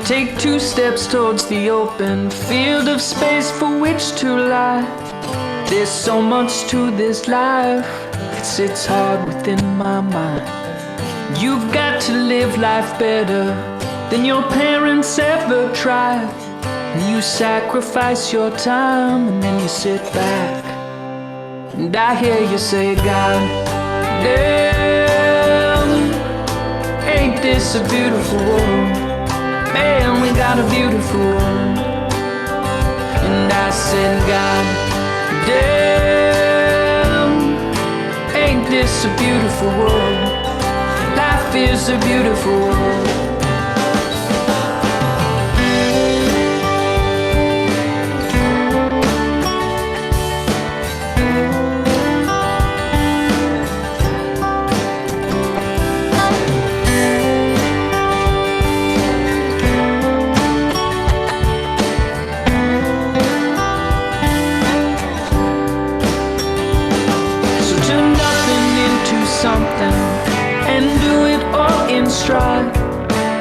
Take 2 steps towards the open field of space for which to lie. There's so much to this life, it sits hard within my mind. You've got to live life better than your parents ever tried. And you sacrifice your time and then you sit back. And I hear you say, God damn, ain't this a beautiful world? Man, we got a beautiful world. And I said, God damn, ain't this a beautiful world? Life is a beautiful world. Stride,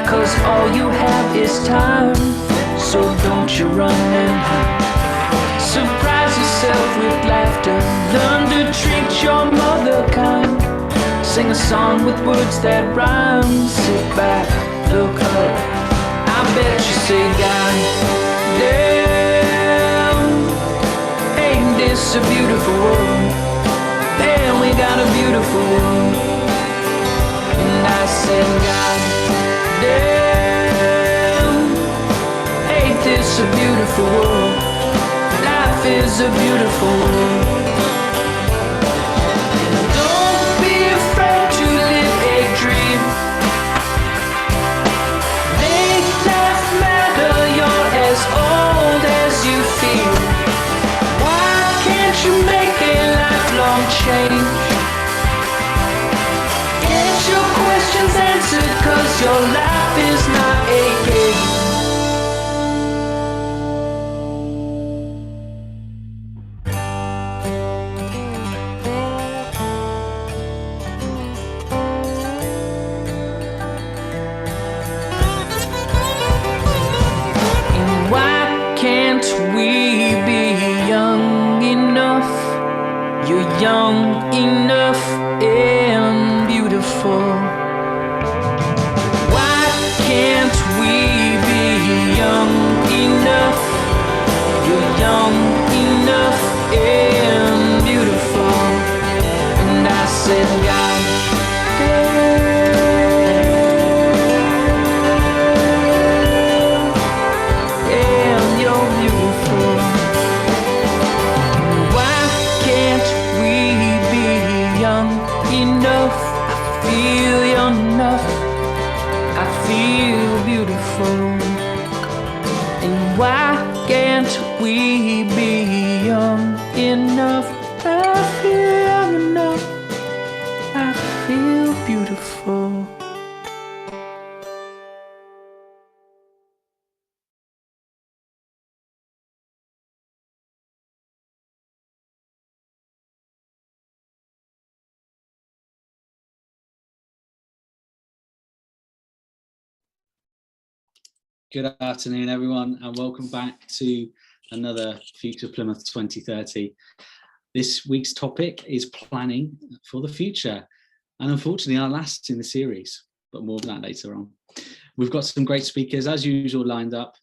'cause all you have is time, so don't you run and hide. Surprise yourself with laughter, learn to treat your mother kind. Sing a song with words that rhyme, sit back, look up. I bet you say, God damn, ain't this a beautiful world? Man, we got a beautiful world. And I said, God damn, ain't this a beautiful world? Life is a beautiful world. Don't be afraid to live a dream. Make life matter, you're as old as you feel. Why can't you make a lifelong change? Your questions answered, 'cause your life is not a game. And why can't we be young enough? You're young enough and beautiful. Why can't we be young enough? You're young enough and beautiful. And I said, God damn, you're beautiful. Why can't we be young enough? I feel young enough, I feel beautiful. And why can't we be young enough? I feel young enough, I feel beautiful. Good afternoon, everyone, and welcome back to another Future Plymouth 2030. This week's topic is planning for the future, and unfortunately our last in the series, but more of that later on. We've got some great speakers, as usual, lined up.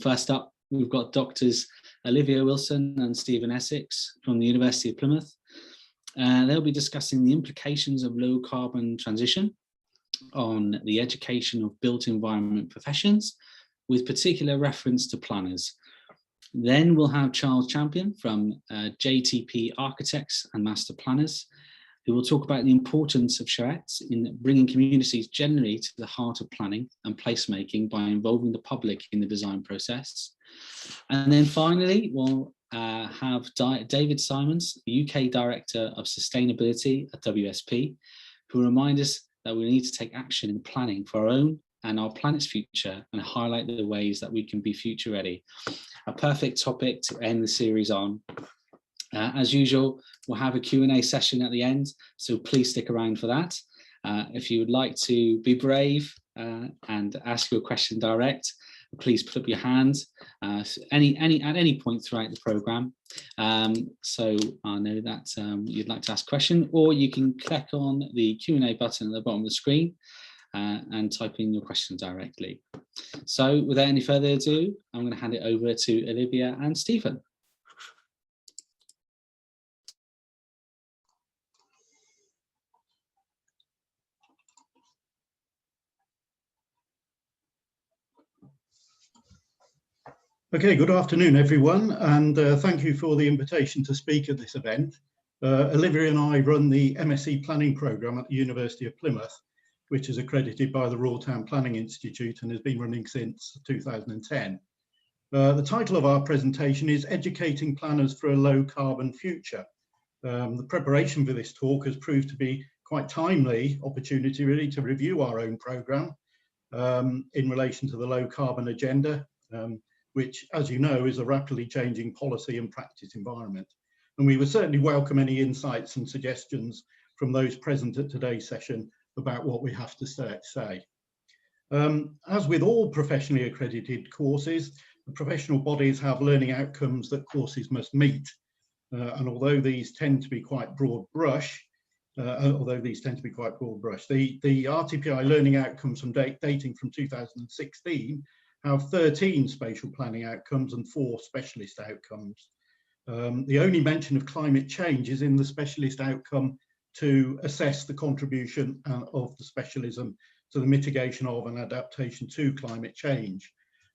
First up, we've got Doctors Olivia Wilson and Stephen Essex from the University of Plymouth. They'll be discussing the implications of low carbon transition on the education of built environment professions, with particular reference to planners. Then we'll have Charles Campion from JTP Architects and Masterplanners, who will talk about the importance of charettes in bringing communities generally to the heart of planning and placemaking by involving the public in the design process. And then finally, we'll have David Symons, the UK Director of Sustainability at WSP, who will remind us that we need to take action in planning for our own and our planet's future and highlight the ways that we can be future ready. A perfect topic to end the series on. As usual, we'll have a Q&A session at the end, so please stick around for that. If you would like to be brave and ask your question direct, please put up your hand at any point throughout the programme. So I know that you'd like to ask a question, or you can click on the Q&A button at the bottom of the screen and type in your question directly. So without any further ado, I'm going to hand it over to Olivia and Stephen. Okay, good afternoon, everyone, and thank you for the invitation to speak at this event. Olivia and I run the MSc Planning programme at the University of Plymouth, which is accredited by the Royal Town Planning Institute and has been running since 2010. The title of our presentation is Educating Planners for a Low Carbon Future. The preparation for this talk has proved to be quite timely opportunity really to review our own programme in relation to the low carbon agenda, which, as you know, is a rapidly changing policy and practice environment. And we would certainly welcome any insights and suggestions from those present at today's session about what we have to say. As with all professionally accredited courses, the professional bodies have learning outcomes that courses must meet. And although these tend to be quite broad brush, the RTPI learning outcomes from dating from 2016 have 13 spatial planning outcomes and 4 specialist outcomes. The only mention of climate change is in the specialist outcome to assess the contribution of the specialism to the mitigation of and adaptation to climate change.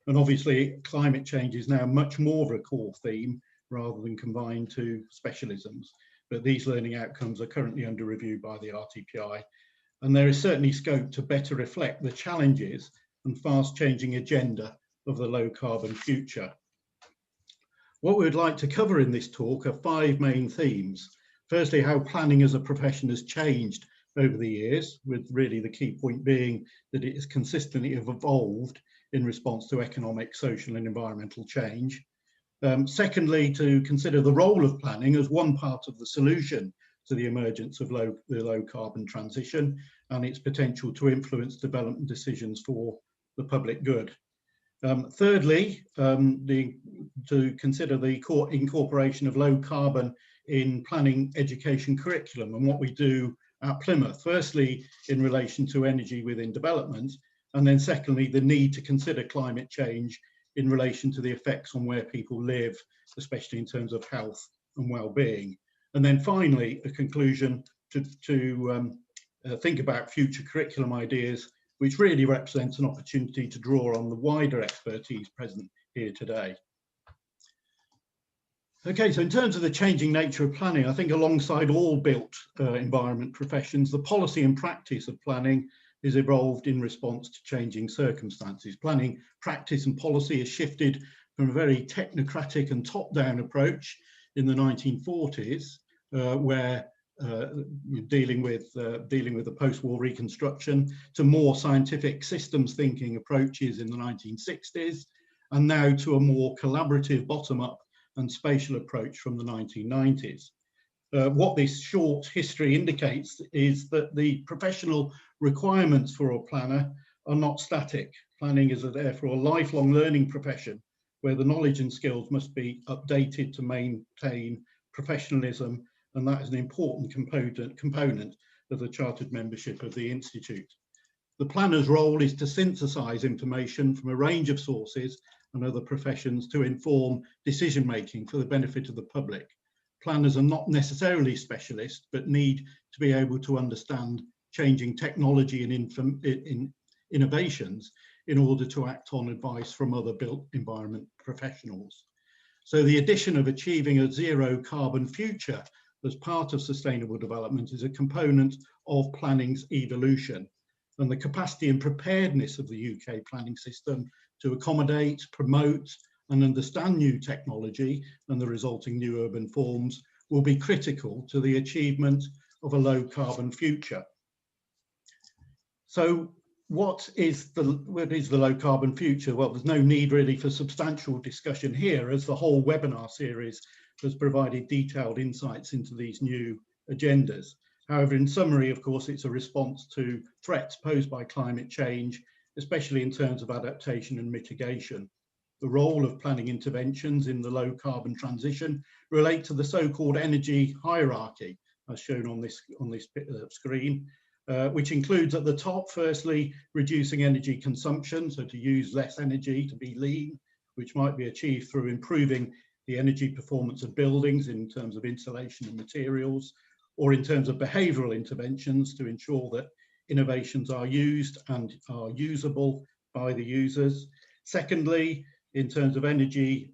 And obviously climate change is now much more of a core theme rather than confined to specialisms. But these learning outcomes are currently under review by the RTPI. And there is certainly scope to better reflect the challenges and fast changing agenda of the low carbon future. What we would like to cover in this talk are 5 main themes. Firstly, how planning as a profession has changed over the years, with really the key point being that it has consistently evolved in response to economic, social and environmental change. Secondly, to consider the role of planning as one part of the solution to the emergence of the low carbon transition and its potential to influence development decisions for the public good. Thirdly, to consider the incorporation of low carbon in planning education curriculum and what we do at Plymouth. Firstly, in relation to energy within development, and then secondly, the need to consider climate change in relation to the effects on where people live, especially in terms of health and well-being. And then finally, a conclusion to think about future curriculum ideas, which really represents an opportunity to draw on the wider expertise present here today. Okay, so in terms of the changing nature of planning, I think alongside all built environment professions, the policy and practice of planning is evolved in response to changing circumstances. Planning practice and policy has shifted from a very technocratic and top-down approach in the 1940s, where dealing with the post-war reconstruction, to more scientific systems thinking approaches in the 1960s, and now to a more collaborative bottom-up and spatial approach from the 1990s. What this short history indicates is that the professional requirements for a planner are not static. Planning is therefore a lifelong learning profession where the knowledge and skills must be updated to maintain professionalism, and that is an important component of the chartered membership of the Institute. The planner's role is to synthesize information from a range of sources and other professions to inform decision making for the benefit of the public. Planners are not necessarily specialists, but need to be able to understand changing technology and innovations in order to act on advice from other built environment professionals. So the addition of achieving a zero carbon future as part of sustainable development is a component of planning's evolution, and the capacity and preparedness of the UK planning system to accommodate, promote and understand new technology and the resulting new urban forms will be critical to the achievement of a low carbon future. So what is the low carbon future? Well, there's no need really for substantial discussion here, as the whole webinar series has provided detailed insights into these new agendas. However, in summary, of course, it's a response to threats posed by climate change especially in terms of adaptation and mitigation. The role of planning interventions in the low carbon transition relate to the so-called energy hierarchy, as shown on this screen, which includes at the top, firstly, reducing energy consumption, so to use less energy, to be lean, which might be achieved through improving the energy performance of buildings in terms of insulation and materials, or in terms of behavioural interventions to ensure that innovations are used and are usable by the users. Secondly, in terms of energy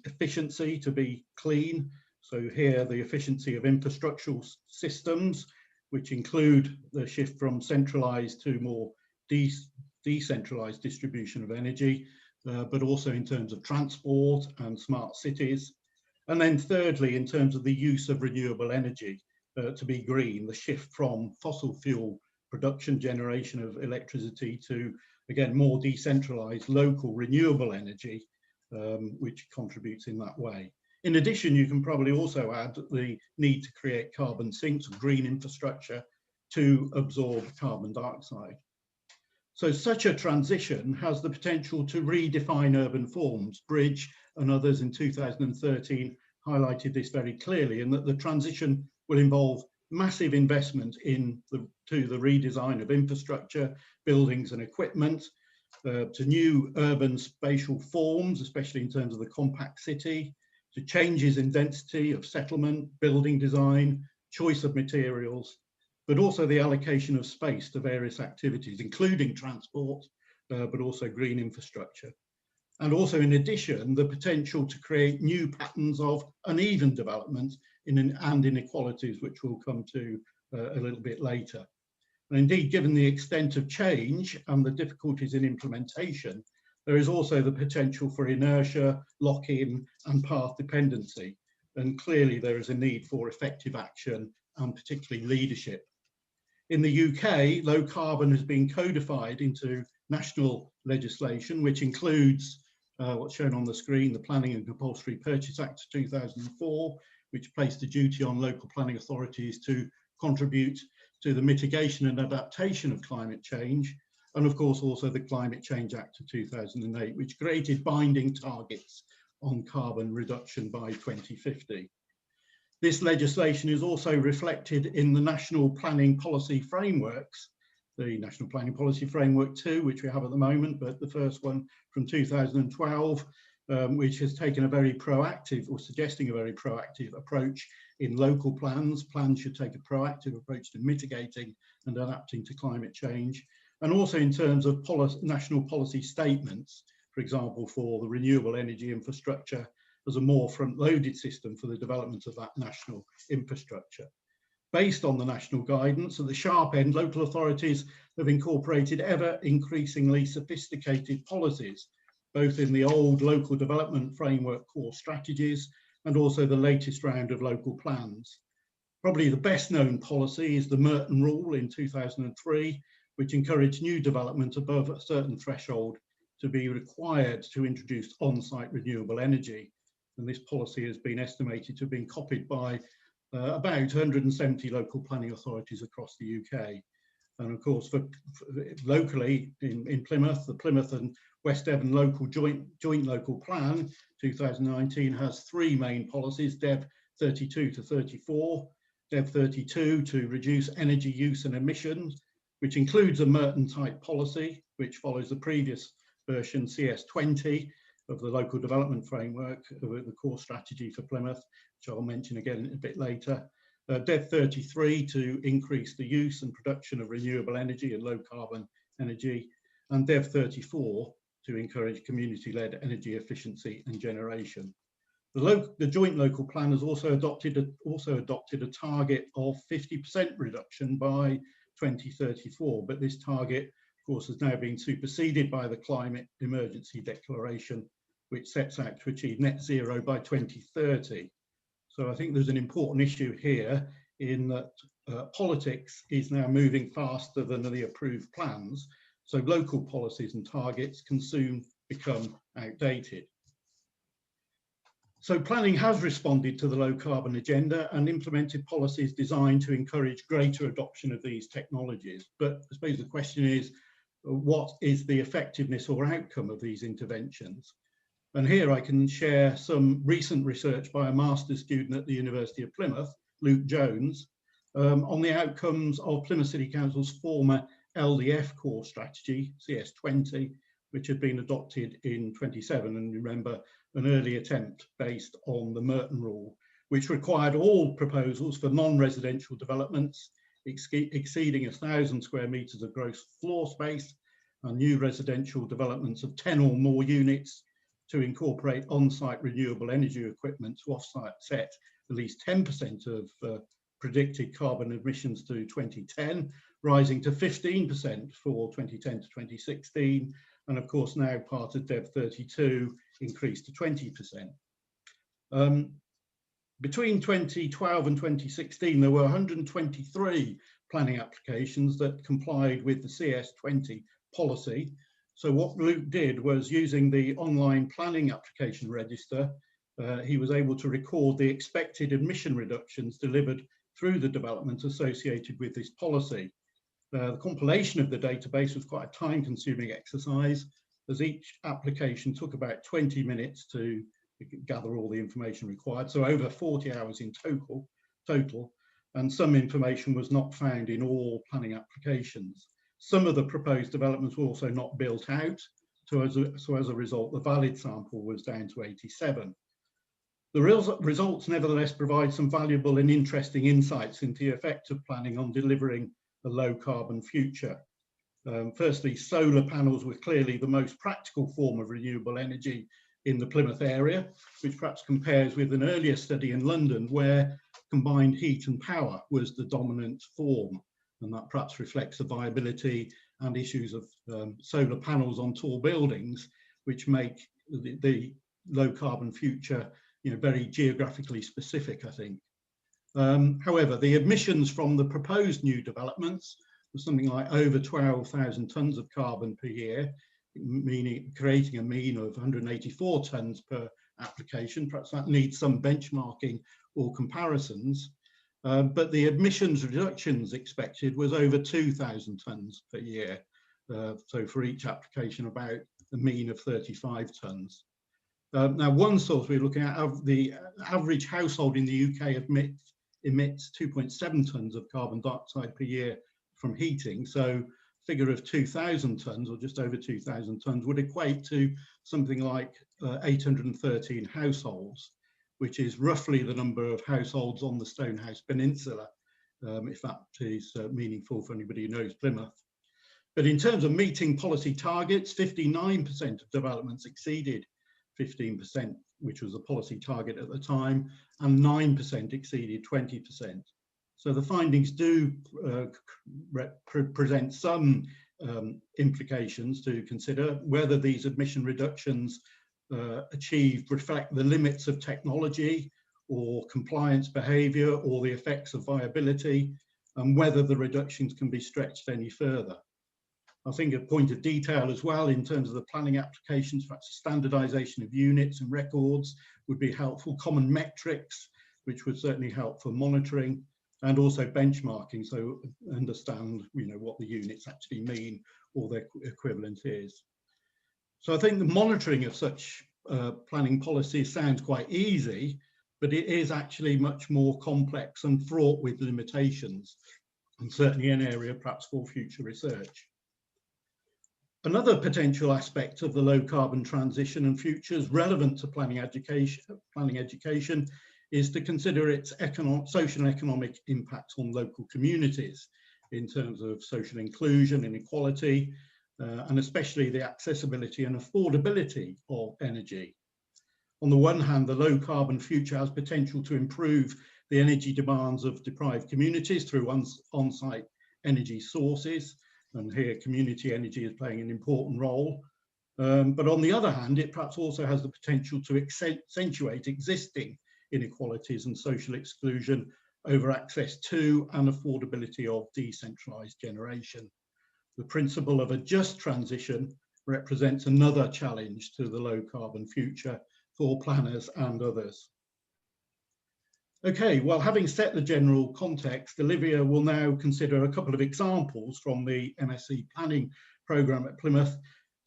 efficiency, to be clean. So here, the efficiency of infrastructural systems, which include the shift from centralised to more decentralised distribution of energy, but also in terms of transport and smart cities. And then thirdly, in terms of the use of renewable energy to be green, the shift from fossil fuel production generation of electricity to, again, more decentralised local renewable energy, which contributes in that way. In addition, you can probably also add the need to create carbon sinks or green infrastructure to absorb carbon dioxide. So such a transition has the potential to redefine urban forms. Bridge and others in 2013 highlighted this very clearly, and that the transition will involve massive investment to the redesign of infrastructure, buildings and equipment, to new urban spatial forms, especially in terms of the compact city, to changes in density of settlement, building design, choice of materials, but also the allocation of space to various activities, including transport, but also green infrastructure. And also, in addition, the potential to create new patterns of uneven development and inequalities, which we'll come to a little bit later. And indeed, given the extent of change and the difficulties in implementation, there is also the potential for inertia, lock-in, and path dependency. And clearly, there is a need for effective action and particularly leadership. In the UK, low carbon has been codified into national legislation, which includes what's shown on the screen, the Planning and Compulsory Purchase Act of 2004, which placed a duty on local planning authorities to contribute to the mitigation and adaptation of climate change. And of course, also the Climate Change Act of 2008, which created binding targets on carbon reduction by 2050. This legislation is also reflected in the National Planning Policy Frameworks, the National Planning Policy Framework 2, which we have at the moment, but the first one from 2012, which has taken a very proactive, or suggesting a very proactive approach in local plans. Plans should take a proactive approach to mitigating and adapting to climate change. And also in terms of national policy statements, for example, for the renewable energy infrastructure as a more front-loaded system for the development of that national infrastructure. Based on the national guidance, at the sharp end, local authorities have incorporated ever increasingly sophisticated policies, both in the old local development framework core strategies and also the latest round of local plans. Probably the best known policy is the Merton Rule in 2003, which encouraged new development above a certain threshold to be required to introduce on-site renewable energy. And this policy has been estimated to have been copied by about 170 local planning authorities across the UK. And of course, for locally in Plymouth, the Plymouth and West Devon local joint local plan 2019 has three main policies: DEV 32 to 34, DEV 32 to reduce energy use and emissions, which includes a Merton type policy, which follows the previous version CS20 of the local development framework, the core strategy for Plymouth, which I'll mention again a bit later. DEV 33 to increase the use and production of renewable energy and low carbon energy, and DEV 34 to encourage community-led energy efficiency and generation. The joint local plan has also adopted a target of 50% reduction by 2034, but this target, of course, has now been superseded by the Climate Emergency Declaration, which sets out to achieve net zero by 2030. So I think there's an important issue here in that politics is now moving faster than the approved plans. So local policies and targets can soon become outdated. So planning has responded to the low carbon agenda and implemented policies designed to encourage greater adoption of these technologies. But I suppose the question is, what is the effectiveness or outcome of these interventions. And here I can share some recent research by a master's student at the University of Plymouth, Luke Jones, on the outcomes of Plymouth City Council's former LDF core strategy, CS20, which had been adopted in 27, and remember, an early attempt based on the Merton rule, which required all proposals for non-residential developments exceeding 1,000 square metres of gross floor space and new residential developments of 10 or more units to incorporate on-site renewable energy equipment to offset at least 10% of predicted carbon emissions to 2010, rising to 15% for 2010 to 2016, and of course now part of DEB 32 increased to 20%. Between 2012 and 2016, there were 123 planning applications that complied with the CS20 policy. So what Luke did was, using the online planning application register, he was able to record the expected emission reductions delivered through the development associated with this policy. The compilation of the database was quite a time-consuming exercise, as each application took about 20 minutes to gather all the information required, so over 40 hours in total, and some information was not found in all planning applications. Some of the proposed developments were also not built out, so as a result, the valid sample was down to 87. The results nevertheless provide some valuable and interesting insights into the effect of planning on delivering a low carbon future. Firstly, solar panels were clearly the most practical form of renewable energy in the Plymouth area, which perhaps compares with an earlier study in London where combined heat and power was the dominant form, and that perhaps reflects the viability and issues of solar panels on tall buildings, which make the low carbon future, very geographically specific, I think. However, the emissions from the proposed new developments was something like over 12,000 tonnes of carbon per year, meaning creating a mean of 184 tonnes per application. Perhaps that needs some benchmarking or comparisons, but the emissions reductions expected was over 2,000 tonnes per year. So for each application, about a mean of 35 tonnes. Now, one source we're looking at, the average household in the UK emits 2.7 tonnes of carbon dioxide per year from heating. So figure of 2,000 tonnes, or just over 2,000 tonnes, would equate to something like 813 households, which is roughly the number of households on the Stonehouse Peninsula, if that is meaningful for anybody who knows Plymouth. But in terms of meeting policy targets, 59% of developments exceeded 15%, which was a policy target at the time, and 9% exceeded 20%. So the findings do present some implications to consider, whether these emission reductions achieved reflect the limits of technology or compliance behaviour or the effects of viability, and whether the reductions can be stretched any further. I think a point of detail as well in terms of the planning applications, perhaps standardisation of units and records would be helpful, common metrics, which would certainly help for monitoring, and also benchmarking, so understand what the units actually mean or their equivalent is. So I think the monitoring of such planning policies sounds quite easy, but it is actually much more complex and fraught with limitations, and certainly an area perhaps for future research. Another potential aspect of the low carbon transition and futures relevant to planning education is to consider its social and economic impact on local communities in terms of social inclusion and equality, and especially the accessibility and affordability of energy. On the one hand, the low carbon future has potential to improve the energy demands of deprived communities through on-site energy sources, and here community energy is playing an important role. But on the other hand, it perhaps also has the potential to accentuate existing inequalities and social exclusion over access to and affordability of decentralised generation. The principle of a just transition represents another challenge to the low carbon future for planners and others. Okay, well, having set the general context, Olivia will now consider a couple of examples from the MSc Planning programme at Plymouth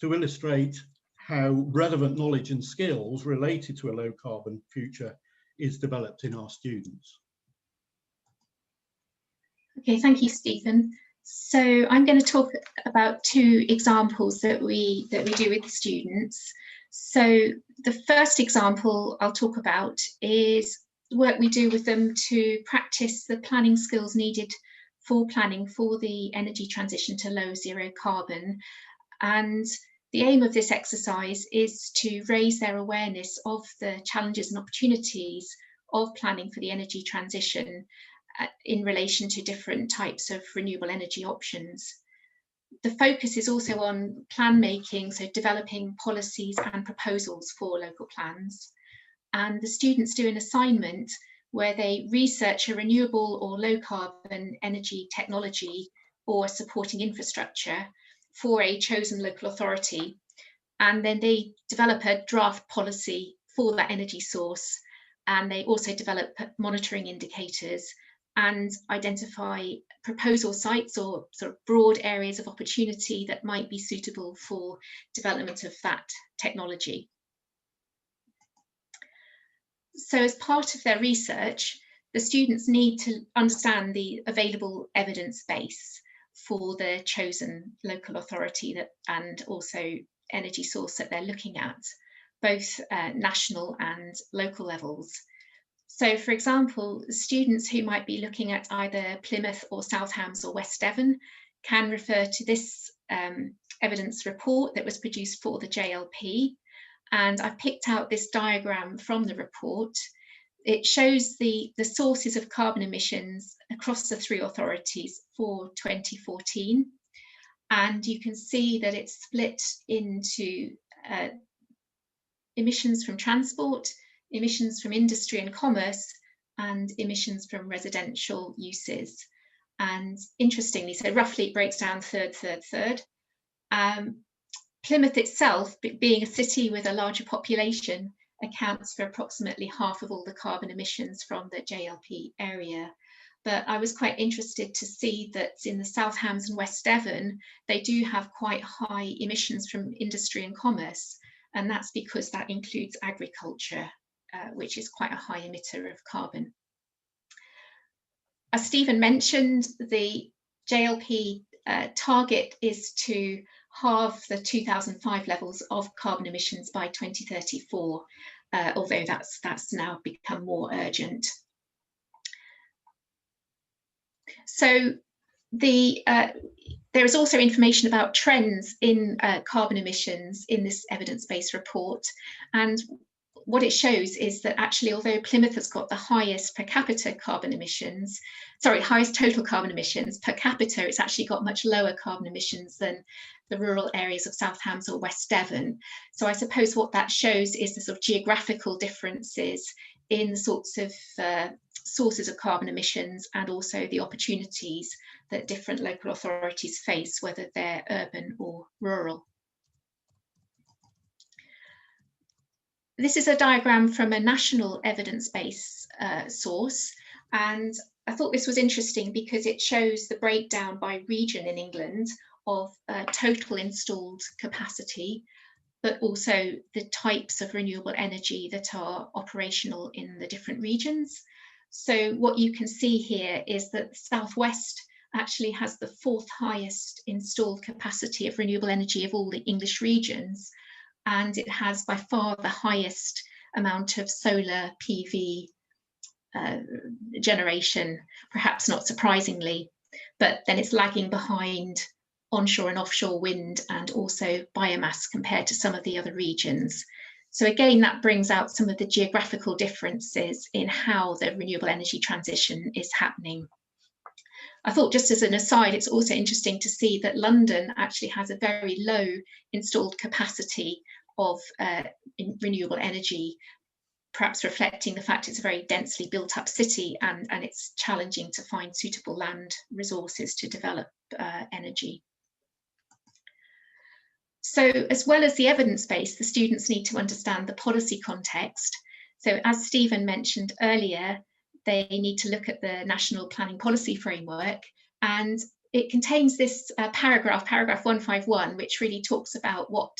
to illustrate how relevant knowledge and skills related to a low carbon future is developed in our students. Okay, thank you, Stephen. So I'm going to talk about two examples that we do with the students. So the first example I'll talk about is work we do with them to practice the planning skills needed for planning for the energy transition to low zero carbon. And the aim of this exercise is to raise their awareness of the challenges and opportunities of planning for the energy transition in relation to different types of renewable energy options. The focus is also on plan making, so developing policies and proposals for local plans. And the students do an assignment where they research a renewable or low carbon energy technology or supporting infrastructure for a chosen local authority. And then they develop a draft policy for that energy source. And they also develop monitoring indicators and identify proposal sites or sort of broad areas of opportunity that might be suitable for development of that technology. So as part of their research, the students need to understand the available evidence base for the chosen local authority and also energy source that they're looking at, both national and local levels. So, for example, students who might be looking at either Plymouth or South Hams or West Devon can refer to this evidence report that was produced for the JLP. And I've picked out this diagram from the report. It shows the sources of carbon emissions across the three authorities for 2014. And you can see that it's split into emissions from transport, emissions from industry and commerce, and emissions from residential uses. And interestingly, so roughly it breaks down third. Plymouth itself, being a city with a larger population, accounts for approximately half of all the carbon emissions from the JLP area. But I was quite interested to see that in the South Hams and West Devon, they do have quite high emissions from industry and commerce. And that's because that includes agriculture, which is quite a high emitter of carbon. As Stephen mentioned, the JLP target is to halve the 2005 levels of carbon emissions by 2034, although that's now become more urgent. So there is also information about trends in carbon emissions in this evidence-based report. And what it shows is that actually, although Plymouth has got the highest per capita carbon emissions, highest total carbon emissions, per capita it's actually got much lower carbon emissions than the rural areas of South Hams or West Devon. So I suppose what that shows is the sort of geographical differences in the sorts of sources of carbon emissions and also the opportunities that different local authorities face, whether they're urban or rural. This is a diagram from a national evidence-based source, and I thought this was interesting because it shows the breakdown by region in England of total installed capacity, but also the types of renewable energy that are operational in the different regions. So what you can see here is that the Southwest actually has the fourth highest installed capacity of renewable energy of all the English regions, and it has by far the highest amount of solar PV generation, perhaps not surprisingly, but then it's lagging behind onshore and offshore wind and also biomass compared to some of the other regions. So again, that brings out some of the geographical differences in how the renewable energy transition is happening. I thought, just as an aside, it's also interesting to see that London actually has a very low installed capacity of renewable energy, perhaps reflecting the fact it's a very densely built up city and it's challenging to find suitable land resources to develop energy. So as well as the evidence base, the students need to understand the policy context. So as Stephen mentioned earlier, they need to look at the National Planning Policy Framework, and it contains this paragraph 151, which really talks about what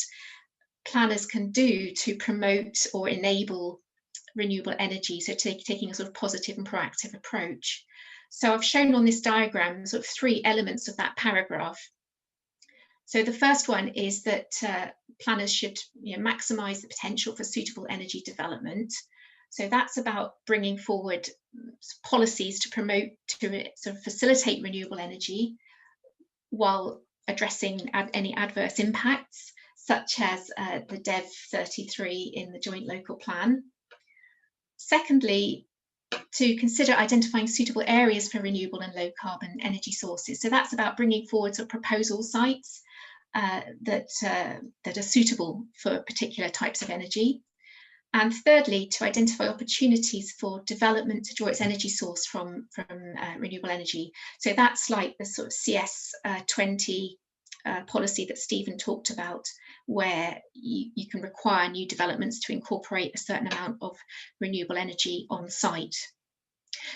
planners can do to promote or enable renewable energy, so taking a sort of positive and proactive approach. So I've shown on this diagram sort of 3 elements of that paragraph. So the first one is that planners should maximise the potential for suitable energy development. So that's about bringing forward policies to promote, to sort of facilitate renewable energy while addressing any adverse impacts, such as the DEV 33 in the Joint Local Plan. Secondly, to consider identifying suitable areas for renewable and low carbon energy sources. So that's about bringing forward sort of proposal sites that are suitable for particular types of energy. And thirdly, to identify opportunities for development to draw its energy source from renewable energy. So that's like the sort of CS20 policy that Stephen talked about, where you can require new developments to incorporate a certain amount of renewable energy on site.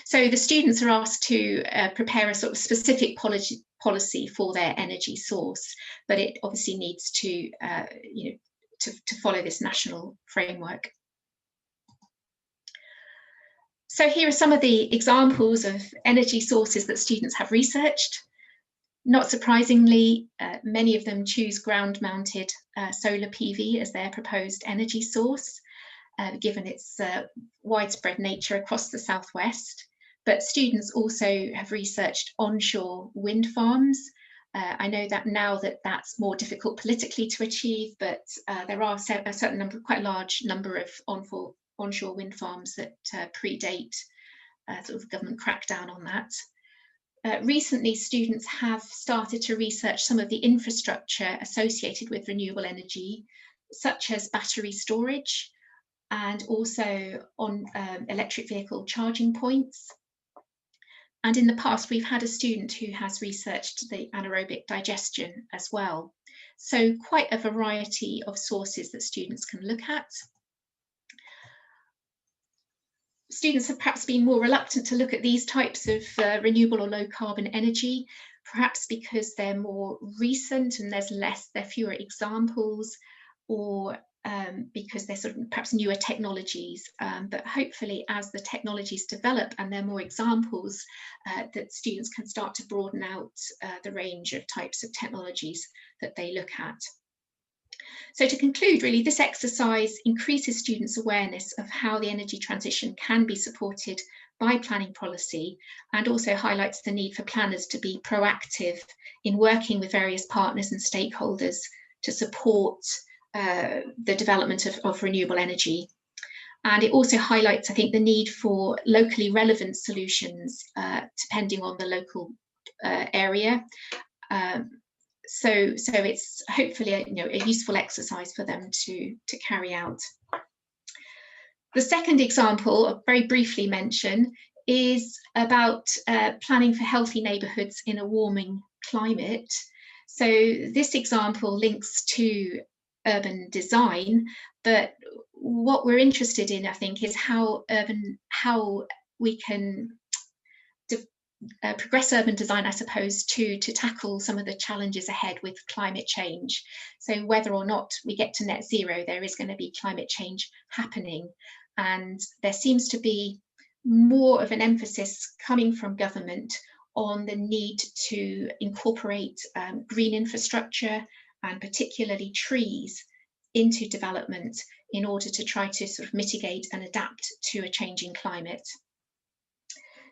So the students are asked to prepare a sort of specific policy for their energy source, but it obviously needs to, to follow this national framework. So here are some of the examples of energy sources that students have researched. Not surprisingly, many of them choose ground-mounted solar PV as their proposed energy source, given its widespread nature across the southwest. But students also have researched onshore wind farms. I know that now that's more difficult politically to achieve, but there are a certain number, quite a large number of onshore wind farms that predate sort of government crackdown on that. Recently, students have started to research some of the infrastructure associated with renewable energy, such as battery storage and also on electric vehicle charging points. And in the past, we've had a student who has researched the anaerobic digestion as well. So quite a variety of sources that students can look at. Students have perhaps been more reluctant to look at these types of renewable or low carbon energy, perhaps because they're more recent and there are fewer examples, or because they're sort of perhaps newer technologies. But hopefully, as the technologies develop and there are more examples, that students can start to broaden out the range of types of technologies that they look at. So to conclude, really, this exercise increases students' awareness of how the energy transition can be supported by planning policy, and also highlights the need for planners to be proactive in working with various partners and stakeholders to support the development of renewable energy. And it also highlights, I think, the need for locally relevant solutions depending on the local area. So it's hopefully a useful exercise for them to carry out. The second example, I'll very briefly mention, is about planning for healthy neighbourhoods in a warming climate. So this example links to urban design, but what we're interested in, I think, is how we can progress urban design, I suppose, to tackle some of the challenges ahead with climate change. So whether or not we get to net zero, there is going to be climate change happening. And there seems to be more of an emphasis coming from government on the need to incorporate green infrastructure, and particularly trees, into development in order to try to sort of mitigate and adapt to a changing climate.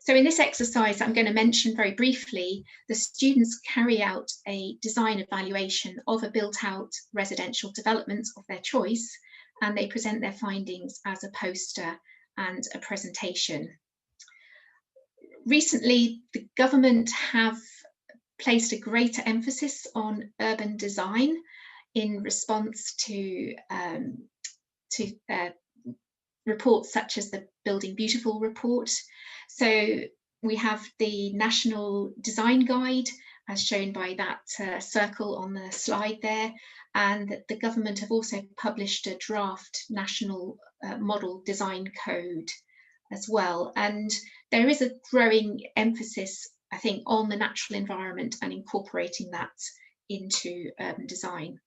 So in this exercise, I'm going to mention very briefly, the students carry out a design evaluation of a built-out residential development of their choice, and they present their findings as a poster and a presentation. Recently, the government have placed a greater emphasis on urban design in response to reports such as the Building Beautiful report. So we have the National Design Guide, as shown by that circle on the slide there, and the government have also published a draft National Model Design Code as well. And there is a growing emphasis I think, on the natural environment and incorporating that into urban design.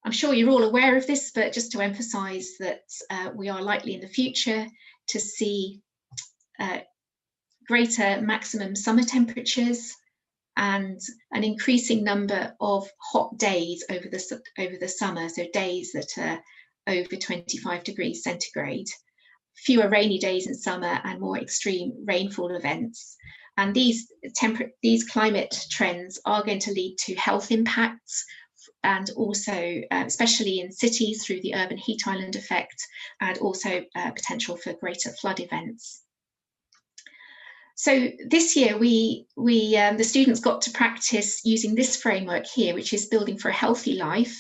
I'm sure you're all aware of this, but just to emphasise that we are likely in the future to see greater maximum summer temperatures and an increasing number of hot days over the summer, so days that are over 25 degrees centigrade, fewer rainy days in summer and more extreme rainfall events. And these climate trends are going to lead to health impacts, and also especially in cities through the urban heat island effect, and also potential for greater flood events. So this year the students got to practice using this framework here, which is building for a healthy life.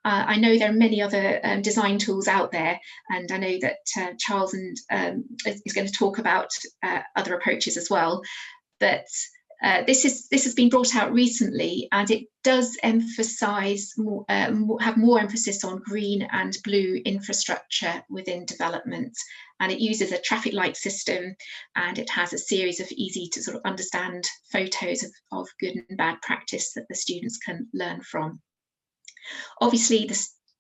I know there are many other design tools out there, and I know that Charles is going to talk about other approaches as well. But this has been brought out recently, and it does emphasise have more emphasis on green and blue infrastructure within development, and it uses a traffic light system, and it has a series of easy to sort of understand photos of good and bad practice that the students can learn from. Obviously,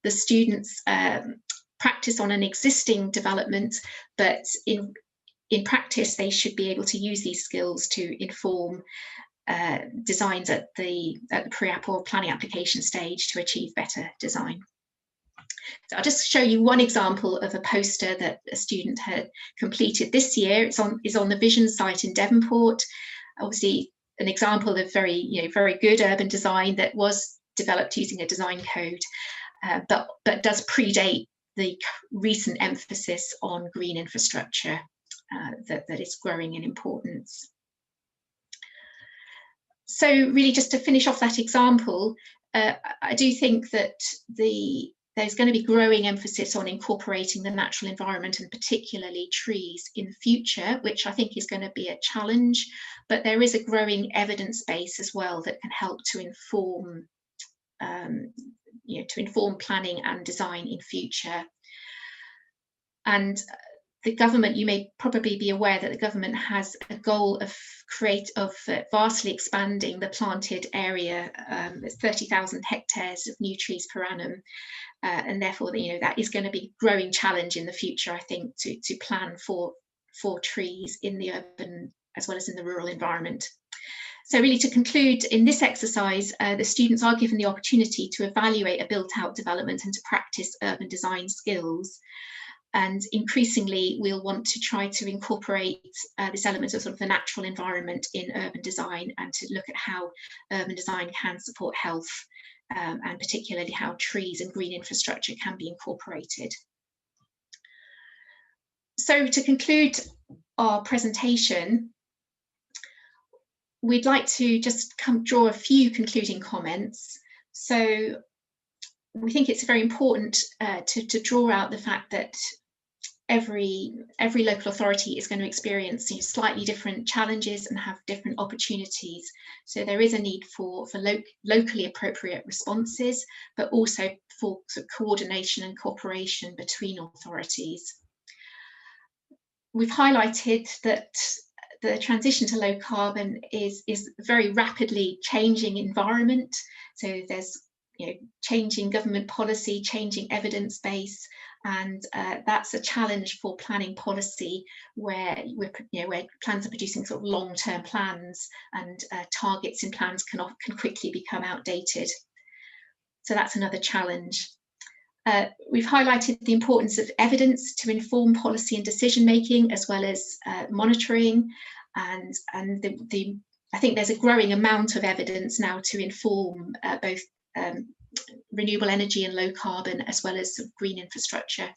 the students practice on an existing development, but in practice, they should be able to use these skills to inform designs at the pre-app or planning application stage to achieve better design. So I'll just show you one example of a poster that a student had completed this year. It's on the Vision site in Devonport. Obviously, an example of very good urban design that was developed using a design code, but does predate the recent emphasis on green infrastructure that is growing in importance. So really, just to finish off that example, I do think that there's going to be growing emphasis on incorporating the natural environment, and particularly trees, in future, which I think is going to be a challenge, but there is a growing evidence base as well that can help to inform planning and design in future. And the government, you may probably be aware that the government has a goal of vastly expanding the planted area. It's 30,000 hectares of new trees per annum, and therefore that is going to be a growing challenge in the future, I think, to plan for trees in the urban as well as in the rural environment. So really, to conclude, in this exercise, the students are given the opportunity to evaluate a built-out development and to practice urban design skills. And increasingly, we'll want to try to incorporate this element of sort of the natural environment in urban design, and to look at how urban design can support health, and particularly how trees and green infrastructure can be incorporated. So to conclude our presentation, we'd like to just draw a few concluding comments. So we think it's very important to draw out the fact that every local authority is going to experience slightly different challenges and have different opportunities. So there is a need for locally appropriate responses, but also for sort of coordination and cooperation between authorities. We've highlighted that the transition to low carbon is a very rapidly changing environment. So there's changing government policy, changing evidence base, and that's a challenge for planning policy, where plans are producing sort of long-term plans, and targets in plans can quickly become outdated. So that's another challenge. We've highlighted the importance of evidence to inform policy and decision making, as well as monitoring, and I think there's a growing amount of evidence now to inform both renewable energy and low carbon, as well as green infrastructure.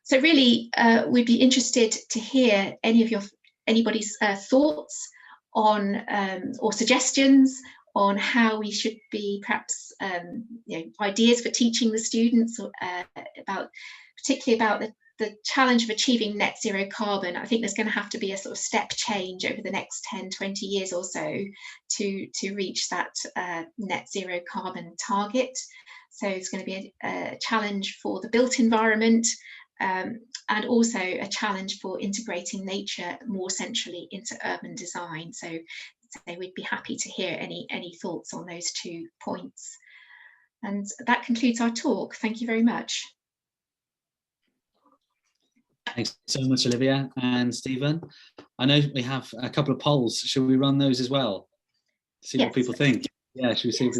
So really, we'd be interested to hear anybody's thoughts on or suggestions on how we should be perhaps ideas for teaching the students, particularly about the challenge of achieving net zero carbon. I think there's going to have to be a sort of step change over the next 10, 20 years or so to reach that net zero carbon target. So it's going to be a challenge for the built environment, and also a challenge for integrating nature more centrally into urban design. So we'd be happy to hear any thoughts on those 2 points. And that concludes our talk. Thank you very much. Thanks so much, Olivia and Stephen. I know we have a couple of polls. Should we run those as well? See what people think. Yeah, should we see?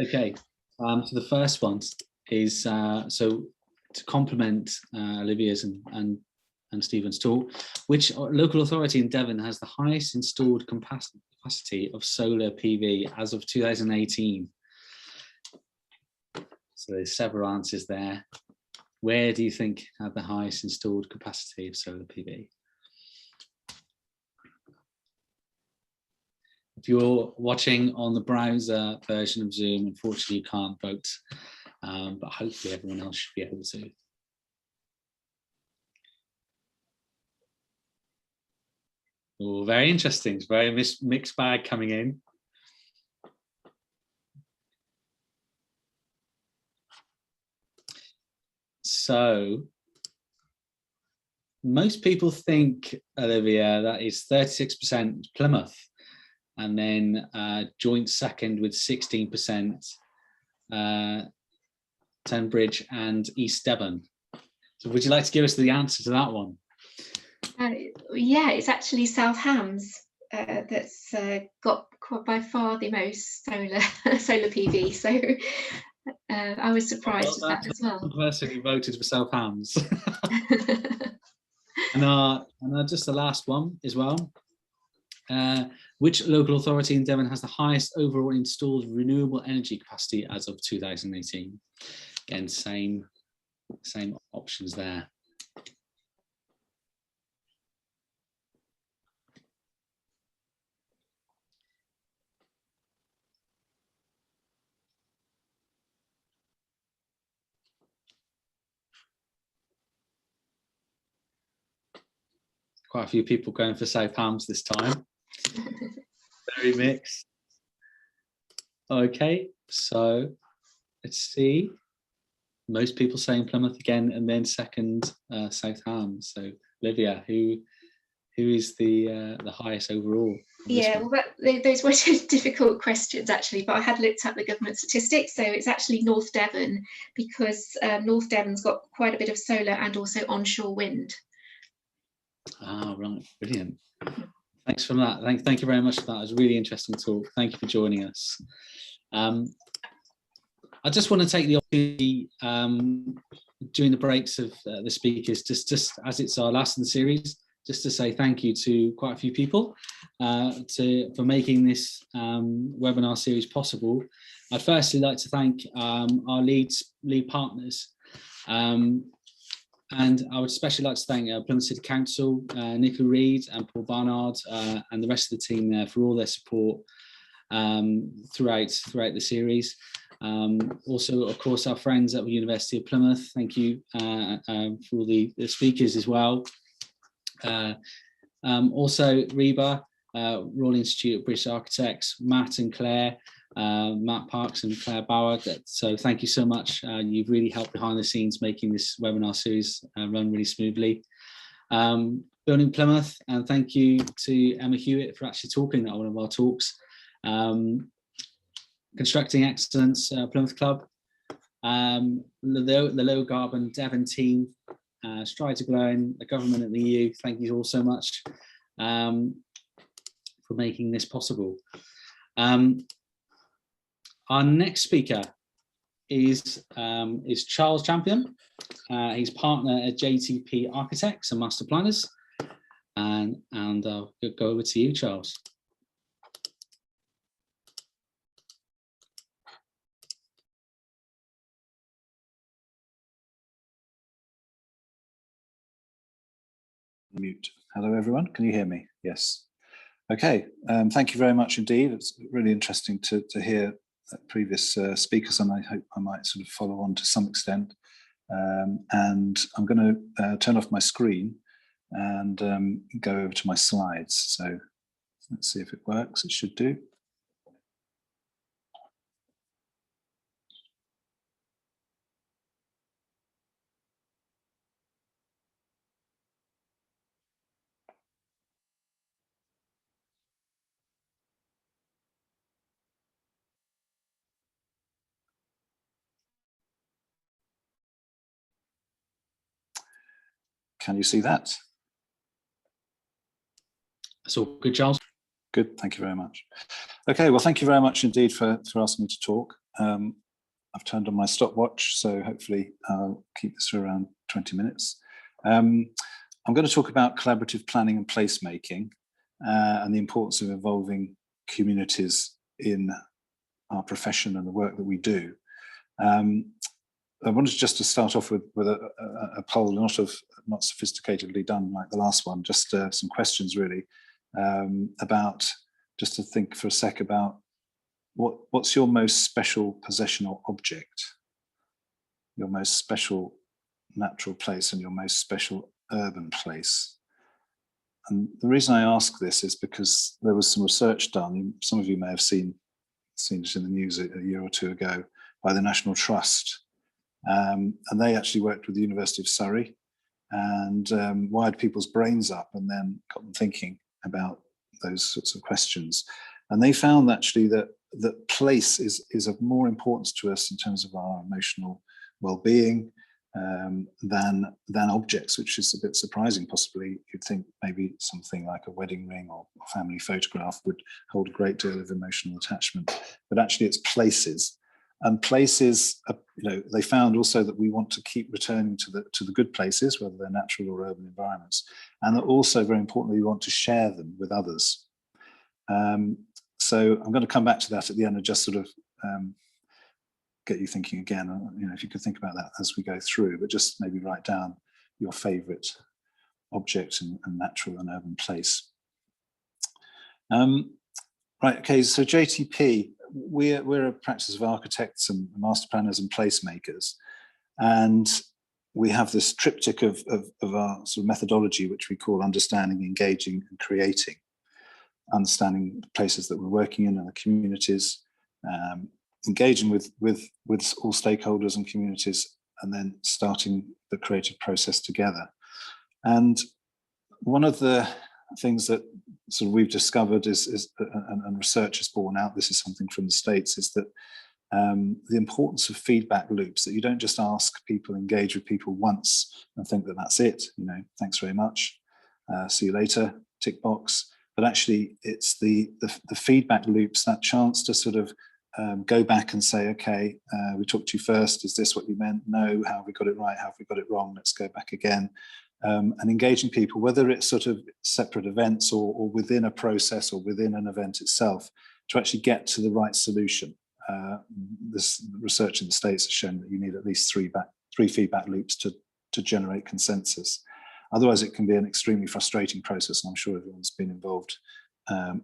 Okay. So the first one is so to complement Olivia's and Stephen's talk. Which local authority in Devon has the highest installed capacity of solar PV as of 2018? So there's several answers there. Where do you think had the highest installed capacity of solar PV? If you're watching on the browser version of Zoom, unfortunately you can't vote, but hopefully everyone else should be able to. Oh, very interesting. It's very mixed bag coming in. So most people think, Olivia, that is 36% Plymouth, and then joint second with 16%, Tunbridge and East Devon. So would you like to give us the answer to that one? Yeah, it's actually South Hams that's got by far the most solar PV. So I was surprised with that as well. One person who voted for South Hams. and just the last one as well. Which local authority in Devon has the highest overall installed renewable energy capacity as of 2018? Again, same options there. Quite a few people going for South Hams this time. Very mixed. Okay, so let's see. Most people saying Plymouth again, and then second South Hams. So Olivia, who is the highest overall? Yeah, well, those were difficult questions actually, but I had looked at the government statistics, so it's actually North Devon, because North Devon's got quite a bit of solar and also onshore wind. Ah, right, brilliant. Thanks for that. Thank you very much for that. It was a really interesting talk. Thank you for joining us. I just want to take the opportunity during the breaks of the speakers, just as it's our last in the series, just to say thank you to quite a few people for making this webinar series possible. I'd firstly like to thank our lead partners. And I would especially like to thank Plymouth City Council, Nicola Reid and Paul Barnard, and the rest of the team there for all their support throughout the series. Also, of course, our friends at the University of Plymouth. Thank you for all the speakers as well. Also, REBA, Royal Institute of British Architects, Matt and Claire, Matt Parks and Claire Bauer. So thank you so much. You've really helped behind the scenes making this webinar series run really smoothly. Building Plymouth, and thank you to Emma Hewitt for actually talking at one of our talks. Constructing Excellence Plymouth Club, the Low Carbon Devon team, Stride to Glowing, the government and the EU. Thank you all so much for making this possible. Our next speaker is Charles Campion. He's partner at JTP Architects and Masterplanners, and I'll go over to you, Charles. Mute. Hello, everyone. Can you hear me? Yes. Okay. Thank you very much indeed. It's really interesting to hear previous speakers, and I hope I might sort of follow on to some extent. And I'm going to turn off my screen and go over to my slides. So let's see if it works. It should do. Can you see that? That's all good, Charles. Good, thank you very much. Okay, well, thank you very much indeed for asking me to talk. I've turned on my stopwatch, so hopefully I'll keep this for around 20 minutes. I'm going to talk about collaborative planning and placemaking and the importance of involving communities in our profession and the work that we do. I wanted just to start off with a poll, not sophisticatedly done like the last one, just some questions really about, just to think for a sec about what's your most special possession or object, your most special natural place and your most special urban place. And the reason I ask this is because there was some research done, some of you may have seen it in the news a year or two ago, by the National Trust. And they actually worked with the University of Surrey and wired people's brains up and then got them thinking about those sorts of questions. And they found actually that place is of more importance to us in terms of our emotional well-being than objects, which is a bit surprising. Possibly you'd think maybe something like a wedding ring or family photograph would hold a great deal of emotional attachment, but actually it's places. And places, they found also that we want to keep returning to the good places, whether they're natural or urban environments, and that also, very importantly, we want to share them with others. So I'm going to come back to that at the end and just sort of get you thinking again. If you could think about that as we go through, but just maybe write down your favourite object and natural and urban place. Right. Okay. So JTP. We're a practice of architects and master planners and placemakers, and we have this triptych of our sort of methodology, which we call understanding, engaging, and creating. Understanding the places that we're working in and the communities, engaging with all stakeholders and communities, and then starting the creative process together. And one of the things that sort of we've discovered and research has borne out, this is something from the States, is that the importance of feedback loops, that you don't just ask people, engage with people once and think that that's it, thanks very much, see you later, tick box, but actually it's the feedback loops, that chance to sort of go back and say, okay, we talked to you first, is this what you meant? No, how have we got it right? How have we got it wrong? Let's go back again. And engaging people, whether it's sort of separate events or within a process or within an event itself, to actually get to the right solution. This research in the States has shown that you need at least three feedback loops to generate consensus. Otherwise, it can be an extremely frustrating process, and I'm sure everyone's been involved on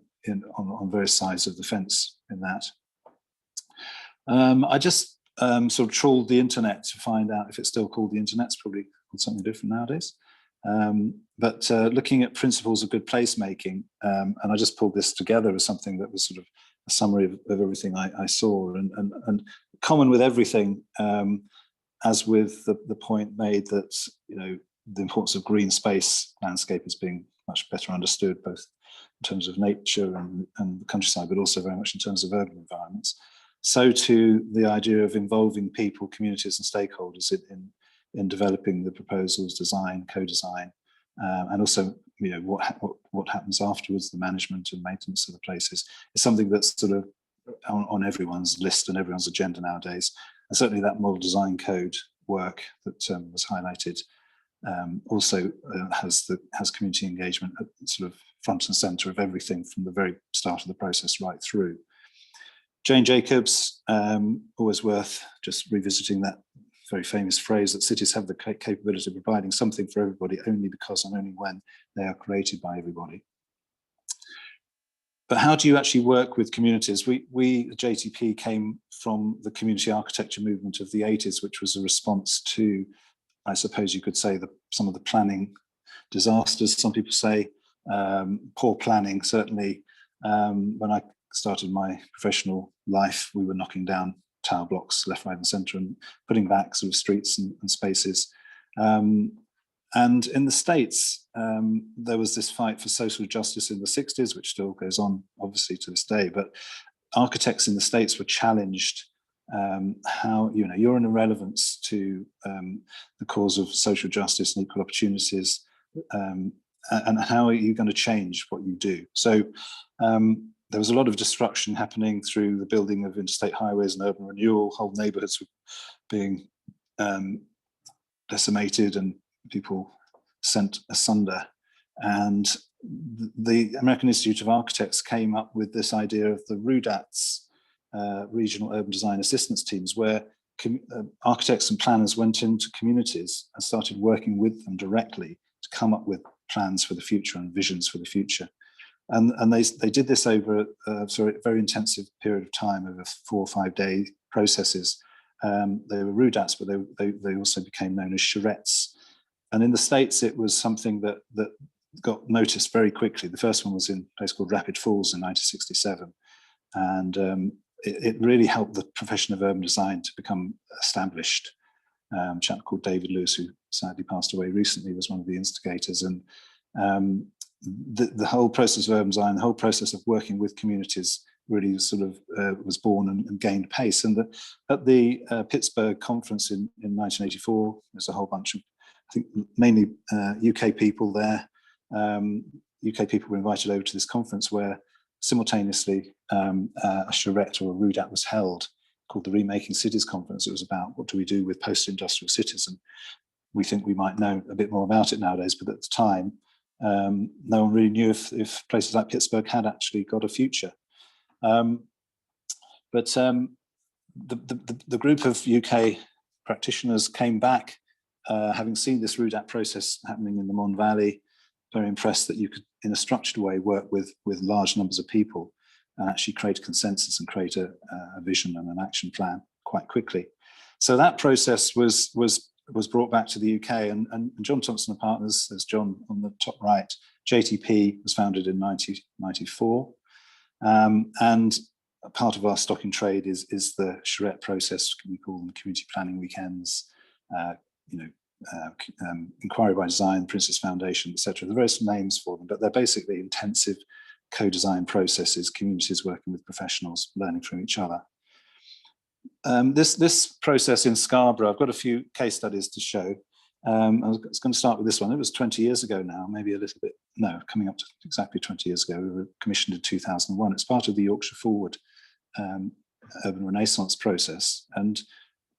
various sides of the fence in that. I just sort of trawled the internet to find out if it's still called the internet. It's probably called something different nowadays. But looking at principles of good placemaking, and I just pulled this together as something that was sort of a summary of everything I saw, and common with everything, as with the point made that the importance of green space landscape is being much better understood, both in terms of nature and the countryside, but also very much in terms of urban environments. So too the idea of involving people, communities, and stakeholders in developing the proposals, design, co-design, and also what happens afterwards, the management and maintenance of the places, is something that's sort of on everyone's list and everyone's agenda nowadays. And certainly that model design code work that was highlighted also has community engagement at sort of front and centre of everything from the very start of the process right through. Jane Jacobs, always worth just revisiting that very famous phrase that cities have the capability of providing something for everybody only because and only when they are created by everybody. But how do you actually work with communities? We JTP came from the community architecture movement of the 80s, which was a response to, I suppose you could say, some of the planning disasters. Some people say poor planning. Certainly, when I started my professional life, we were knocking down tower blocks left, right, and centre and putting back sort of streets and spaces. And in the States, there was this fight for social justice in the 60s, which still goes on, obviously, to this day. But architects in the States were challenged how, you're an irrelevance to the cause of social justice and equal opportunities, and how are you going to change what you do? So there was a lot of destruction happening through the building of interstate highways and urban renewal. Whole neighborhoods were being decimated and people sent asunder. And the American Institute of Architects came up with this idea of the RUDATs, Regional Urban Design Assistance Teams, where architects and planners went into communities and started working with them directly to come up with plans for the future and visions for the future. And they did this over a very intensive period of time, over 4 or 5 day processes. They were RUDATs, but they also became known as charettes. And in the States, it was something that got noticed very quickly. The first one was in a place called Rapid Falls in 1967. And it really helped the profession of urban design to become established. A chap called David Lewis, who sadly passed away recently, was one of the instigators. And the whole process of urban design, the whole process of working with communities really sort of was born and gained pace. And at the Pittsburgh conference in 1984, there's a whole bunch of, I think, mainly UK people there. UK people were invited over to this conference where simultaneously a charrette or a RUDAT was held, called the Remaking Cities Conference. It was about what do we do with post-industrial cities, and we think we might know a bit more about it nowadays, but at the time no one really knew if places like Pittsburgh had actually got a future. The group of UK practitioners came back, having seen this RUDAT process happening in the Mon Valley, very impressed that you could, in a structured way, work with large numbers of people and actually create a consensus and create a vision and an action plan quite quickly. So that process was brought back to the UK, and John Thompson and Partners, there's John on the top right. JTP was founded in 1994, and a part of our stock in trade is the charrette process. We call them community planning weekends, inquiry by design, Princess Foundation, etc. There are various names for them, but they're basically intensive co-design processes, communities working with professionals, learning from each other. This process in Scarborough, I've got a few case studies to show. I was going to start with this one. It was 20 years ago now, maybe a little bit, no, coming up to exactly 20 years ago. We were commissioned in 2001. It's part of the Yorkshire Forward Urban Renaissance process. And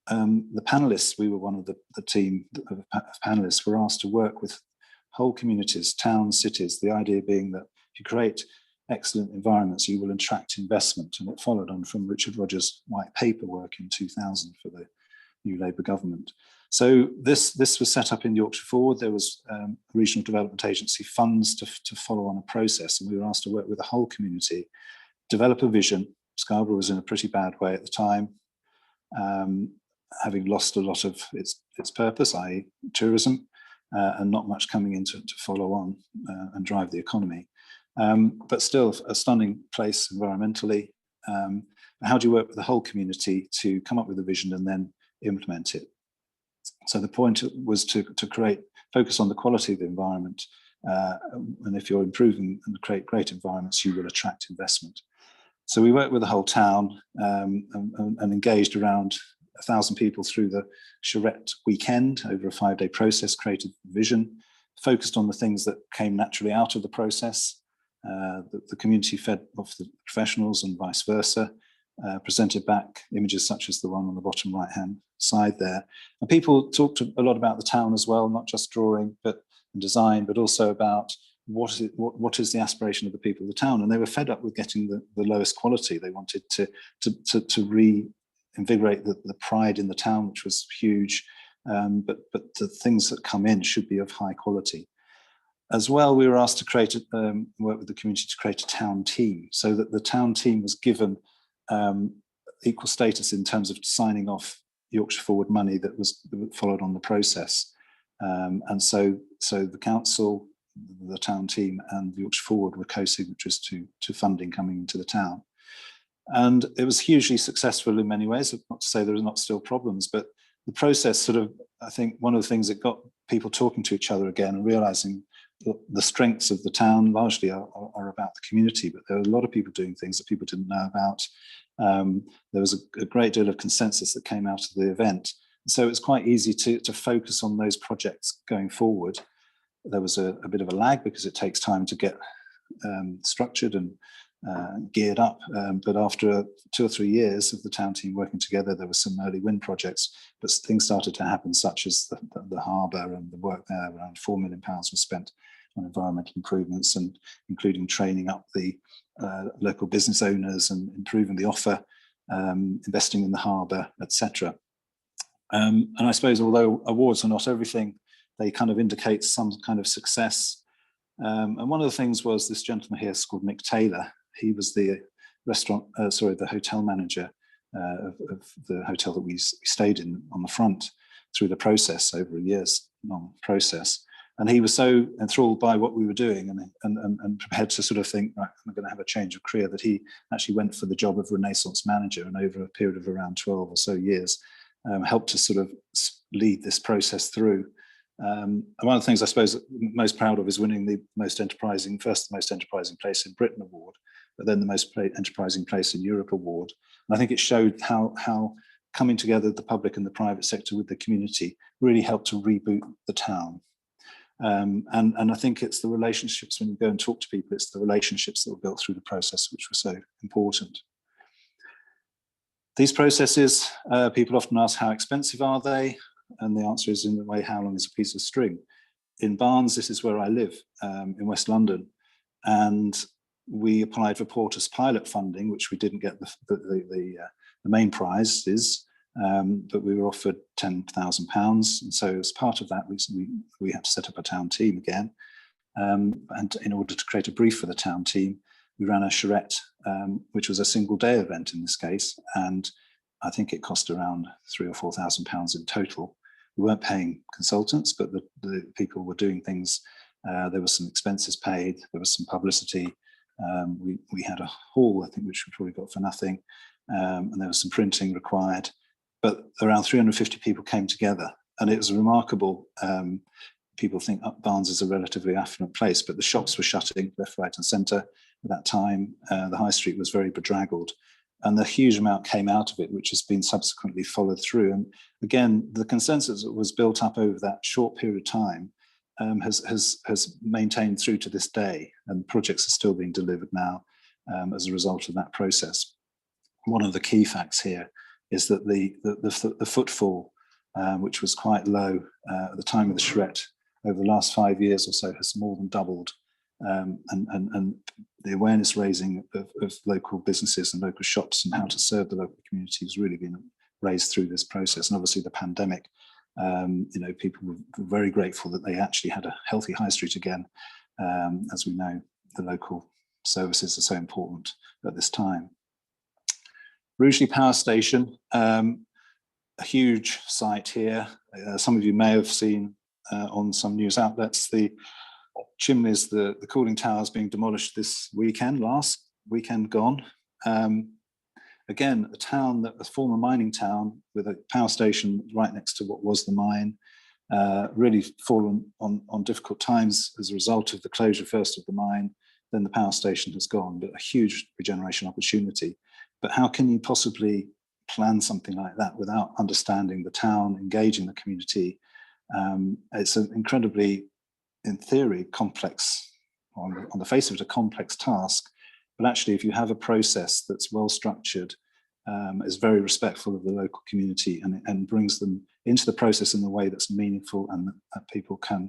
the panelists, we were one of the team of panelists, were asked to work with whole communities, towns, cities, the idea being that if you create excellent environments, you will attract investment. And it followed on from Richard Rogers' white paper work in 2000 for the new Labour government. So this was set up in Yorkshire Forward. There was a regional development agency funds to follow on a process, and we were asked to work with the whole community, develop a vision. Scarborough was in a pretty bad way at the time, having lost a lot of its purpose, i.e. tourism, and not much coming in to follow on and drive the economy. But still a stunning place environmentally. How do you work with the whole community to come up with a vision and then implement it? So the point was to focus on the quality of the environment. And if you're improving and create great environments, you will attract investment. So we worked with the whole town and engaged around 1,000 people through the charrette weekend over a 5-day process, created vision, focused on the things that came naturally out of the process. The community fed off the professionals and vice versa, presented back images such as the one on the bottom right-hand side there. And people talked a lot about the town as well, not just drawing and design, but also about what is the aspiration of the people of the town. And they were fed up with getting the lowest quality. They wanted to reinvigorate the pride in the town, which was huge, but the things that come in should be of high quality. As well, we were asked to work with the community to create a town team, so that the town team was given equal status in terms of signing off Yorkshire Forward money that followed on the process. And so the council, the town team and the Yorkshire Forward were co-signatories to funding coming into the town. And it was hugely successful in many ways. Not to say there are not still problems, but the process sort of, I think one of the things that got people talking to each other again and realizing the strengths of the town largely are about the community, but there are a lot of people doing things that people didn't know about. There was a great deal of consensus that came out of the event. So it's quite easy to focus on those projects going forward. There was a bit of a lag because it takes time to get structured and geared up. But after 2 or 3 years of the town team working together, there were some early win projects, but things started to happen, such as the harbour and the work there. Around £4 million was spent on environmental improvements, and including training up the local business owners and improving the offer, investing in the harbour, etc. And I suppose, although awards are not everything, they kind of indicate some kind of success. And one of the things was this gentleman here is called Nick Taylor. He was the the hotel manager of the hotel that we stayed in on the front through the process, over a year's long process. And he was so enthralled by what we were doing and prepared to sort of think, right, I'm going to have a change of career, that he actually went for the job of Renaissance manager, and over a period of around 12 or so years, helped to sort of lead this process through. And one of the things I suppose I'm most proud of is winning the most enterprising place in Britain award, but then the most enterprising place in Europe award. And I think it showed how coming together, the public and the private sector with the community, really helped to reboot the town. And I think it's the relationships, when you go and talk to people, it's the relationships that were built through the process which were so important. These processes, people often ask, how expensive are they? And the answer is, in the way, how long is a piece of string? In Barnes, this is where I live, in West London, and we applied for Porter's pilot funding, which we didn't get the main prizes, but we were offered £10,000, and so as part of that, we had to set up a town team again, and in order to create a brief for the town team, we ran a charrette, which was a single day event in this case, and I think it cost around £3,000 or £4,000 in total. We weren't paying consultants, but the people were doing things. There were some expenses paid, there was some publicity. We had a hall, I think, which we probably got for nothing, and there was some printing required. But around 350 people came together, and it was remarkable. People think Barnes is a relatively affluent place, but the shops were shutting left, right and centre at that time. The high street was very bedraggled, and the huge amount came out of it, which has been subsequently followed through. And again, the consensus that was built up over that short period of time has maintained through to this day, and projects are still being delivered now as a result of that process. One of the key facts here is that the footfall, which was quite low at the time of the charrette, over the last 5 years or so has more than doubled, and the awareness raising of local businesses and local shops and how to serve the local community has really been raised through this process. And obviously the pandemic, people were very grateful that they actually had a healthy high street again. As we know, the local services are so important at this time. Rugeley Power Station, a huge site here. Some of you may have seen on some news outlets the chimneys, the cooling towers being demolished this weekend, last weekend gone. Again, a former mining town with a power station right next to what was the mine, really fallen on difficult times as a result of the closure first of the mine, then the power station has gone, but a huge regeneration opportunity. But how can you possibly plan something like that without understanding the town, engaging the community? It's an incredibly, in theory, complex, on the face of it, a complex task. But actually, if you have a process that's well structured, is very respectful of the local community and brings them into the process in a way that's meaningful and that people can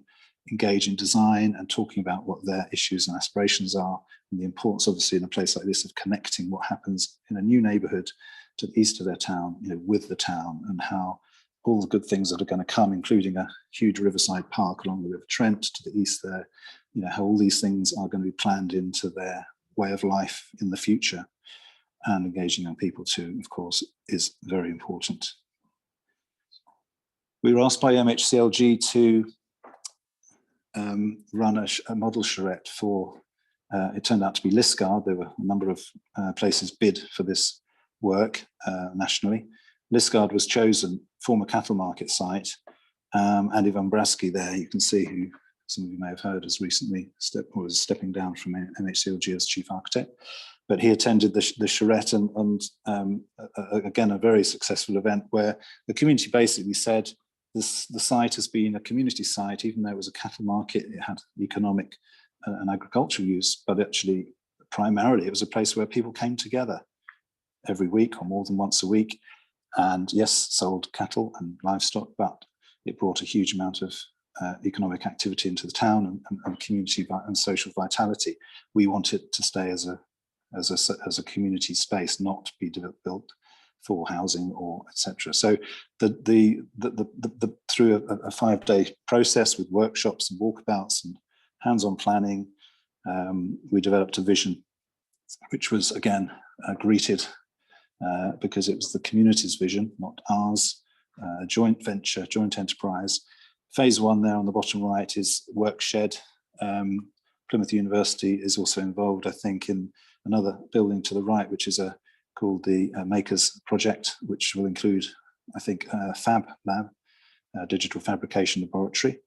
engage in design and talking about what their issues and aspirations are, and the importance, obviously, in a place like this of connecting what happens in a new neighbourhood to the east of their town, with the town, and how all the good things that are going to come, including a huge riverside park along the River Trent to the east there, how all these things are going to be planned into their way of life in the future. And engaging young people too, of course, is very important. We were asked by MHCLG to run a model charrette for, it turned out to be Liskeard. There were a number of places bid for this work nationally. Liskeard was chosen, former cattle market site. Andy Van Brasky there, you can see, who some of you may have heard, has recently was stepping down from MHCLG as chief architect. But he attended the charrette and again, a very successful event where the community basically said the site has been a community site, even though it was a cattle market, it had economic and agricultural use, but actually primarily it was a place where people came together every week or more than once a week, and yes, sold cattle and livestock, but it brought a huge amount of economic activity into the town and community and social vitality. We want it to stay as a community space, not to be built for housing or etc. So through a 5-day process with workshops and walkabouts and hands-on planning, we developed a vision, which was again greeted because it was the community's vision, not ours. Joint venture, joint enterprise. Phase 1 there on the bottom right is work shed. Plymouth University is also involved, I think, in another building to the right, which is called the Makers Project, which will include, I think, a fab lab, digital fabrication laboratory.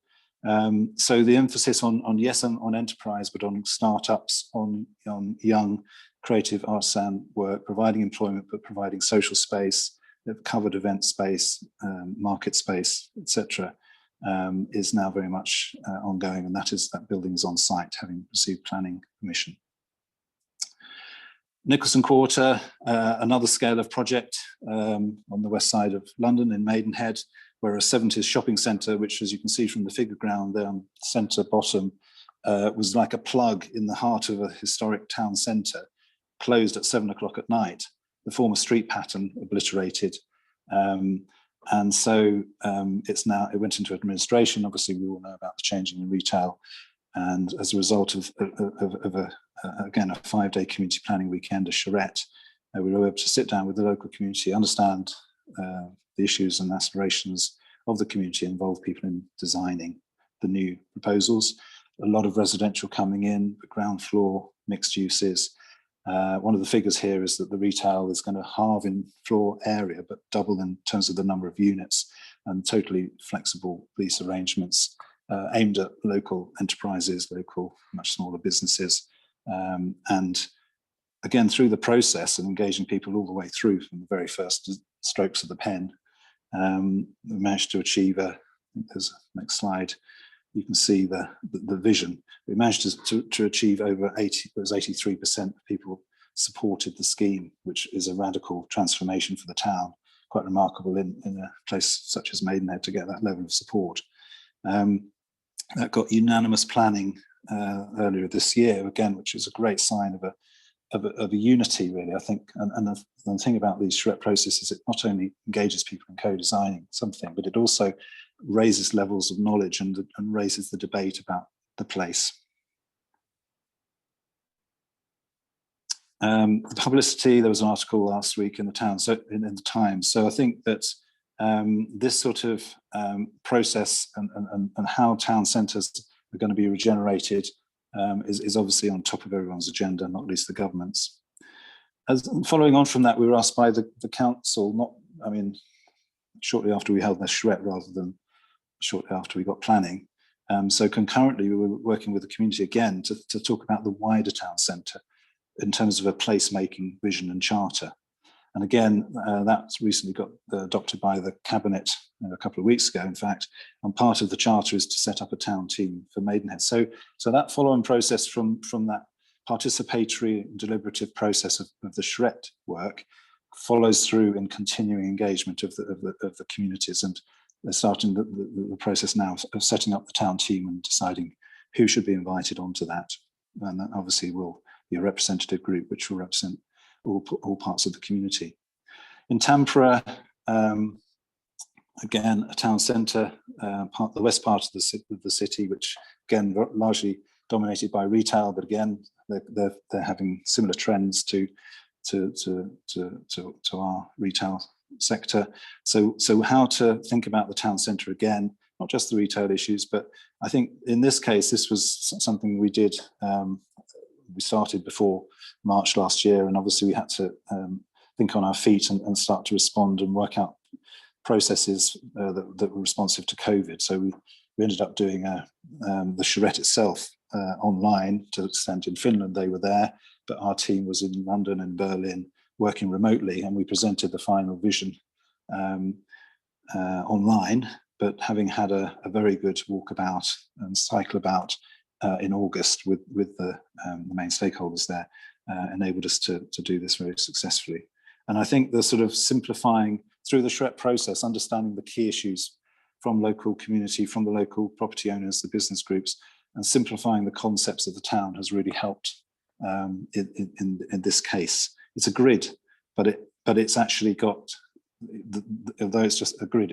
So the emphasis on enterprise, but on startups, on young creative arts and work, providing employment, but providing social space, covered event space, market space, etc., is now very much ongoing, and that building is on site, having received planning permission. Nicholson Quarter, another scale of project on the west side of London in Maidenhead, where a 70s shopping centre, which, as you can see from the figure ground there on centre bottom, was like a plug in the heart of a historic town centre, closed at 7 o'clock at night, the former street pattern obliterated. And so it went into administration. Obviously, we all know about the changing in retail. And as a result of again, a 5-day community planning weekend, a charrette, we were able to sit down with the local community, understand the issues and aspirations of the community, involve people in designing the new proposals. A lot of residential coming in, the ground floor, mixed uses. One of the figures here is that the retail is going to halve in floor area, but double in terms of the number of units, and totally flexible lease arrangements aimed at local enterprises, local, much smaller businesses. And again, through the process and engaging people all the way through from the very first strokes of the pen, we managed to achieve there's the next slide, you can see the vision. We managed to achieve over 83% of people supported the scheme, which is a radical transformation for the town. Quite remarkable in a place such as Maidenhead to get that level of support. That got unanimous planning earlier this year, again, which is a great sign of a unity, really, I think. And the thing about these charrette processes, it not only engages people in co-designing something, but it also raises levels of knowledge and raises the debate about the place. The publicity, there was an article last week in the town, so in the Times. So I think that this sort of process and how town centres are going to be regenerated is obviously on top of everyone's agenda, not least the government's. Following on from that, we were asked by the council, shortly after we held the charrette rather than shortly after we got planning. So concurrently, we were working with the community again to talk about the wider town centre in terms of a placemaking vision and charter. And again, that's recently got adopted by the Cabinet a couple of weeks ago, in fact, and part of the charter is to set up a town team for Maidenhead. So that following process from that participatory and deliberative process of the charrette work follows through in continuing engagement of the communities, and they're starting the process now of setting up the town team and deciding who should be invited onto that. And that obviously will be a representative group which will represent all parts of the community. In Tampere, again, a town centre, the west part of the city, which again largely dominated by retail, but again they're having similar trends to our retail sector. So how to think about the town centre again, not just the retail issues, but I think in this case this was something we did. We started before March last year, and obviously we had to think on our feet and start to respond and work out processes that were responsive to COVID. So we ended up doing the charrette itself online. To the extent in Finland they were there, but our team was in London and Berlin working remotely, and we presented the final vision online. But having had a very good walkabout and cycle about in August with the main stakeholders there, enabled us to do this very successfully. And I think the sort of simplifying through the charrette process, understanding the key issues from local community, from the local property owners, the business groups, and simplifying the concepts of the town has really helped in this case. It's a grid, but it's actually got, although it's just a grid,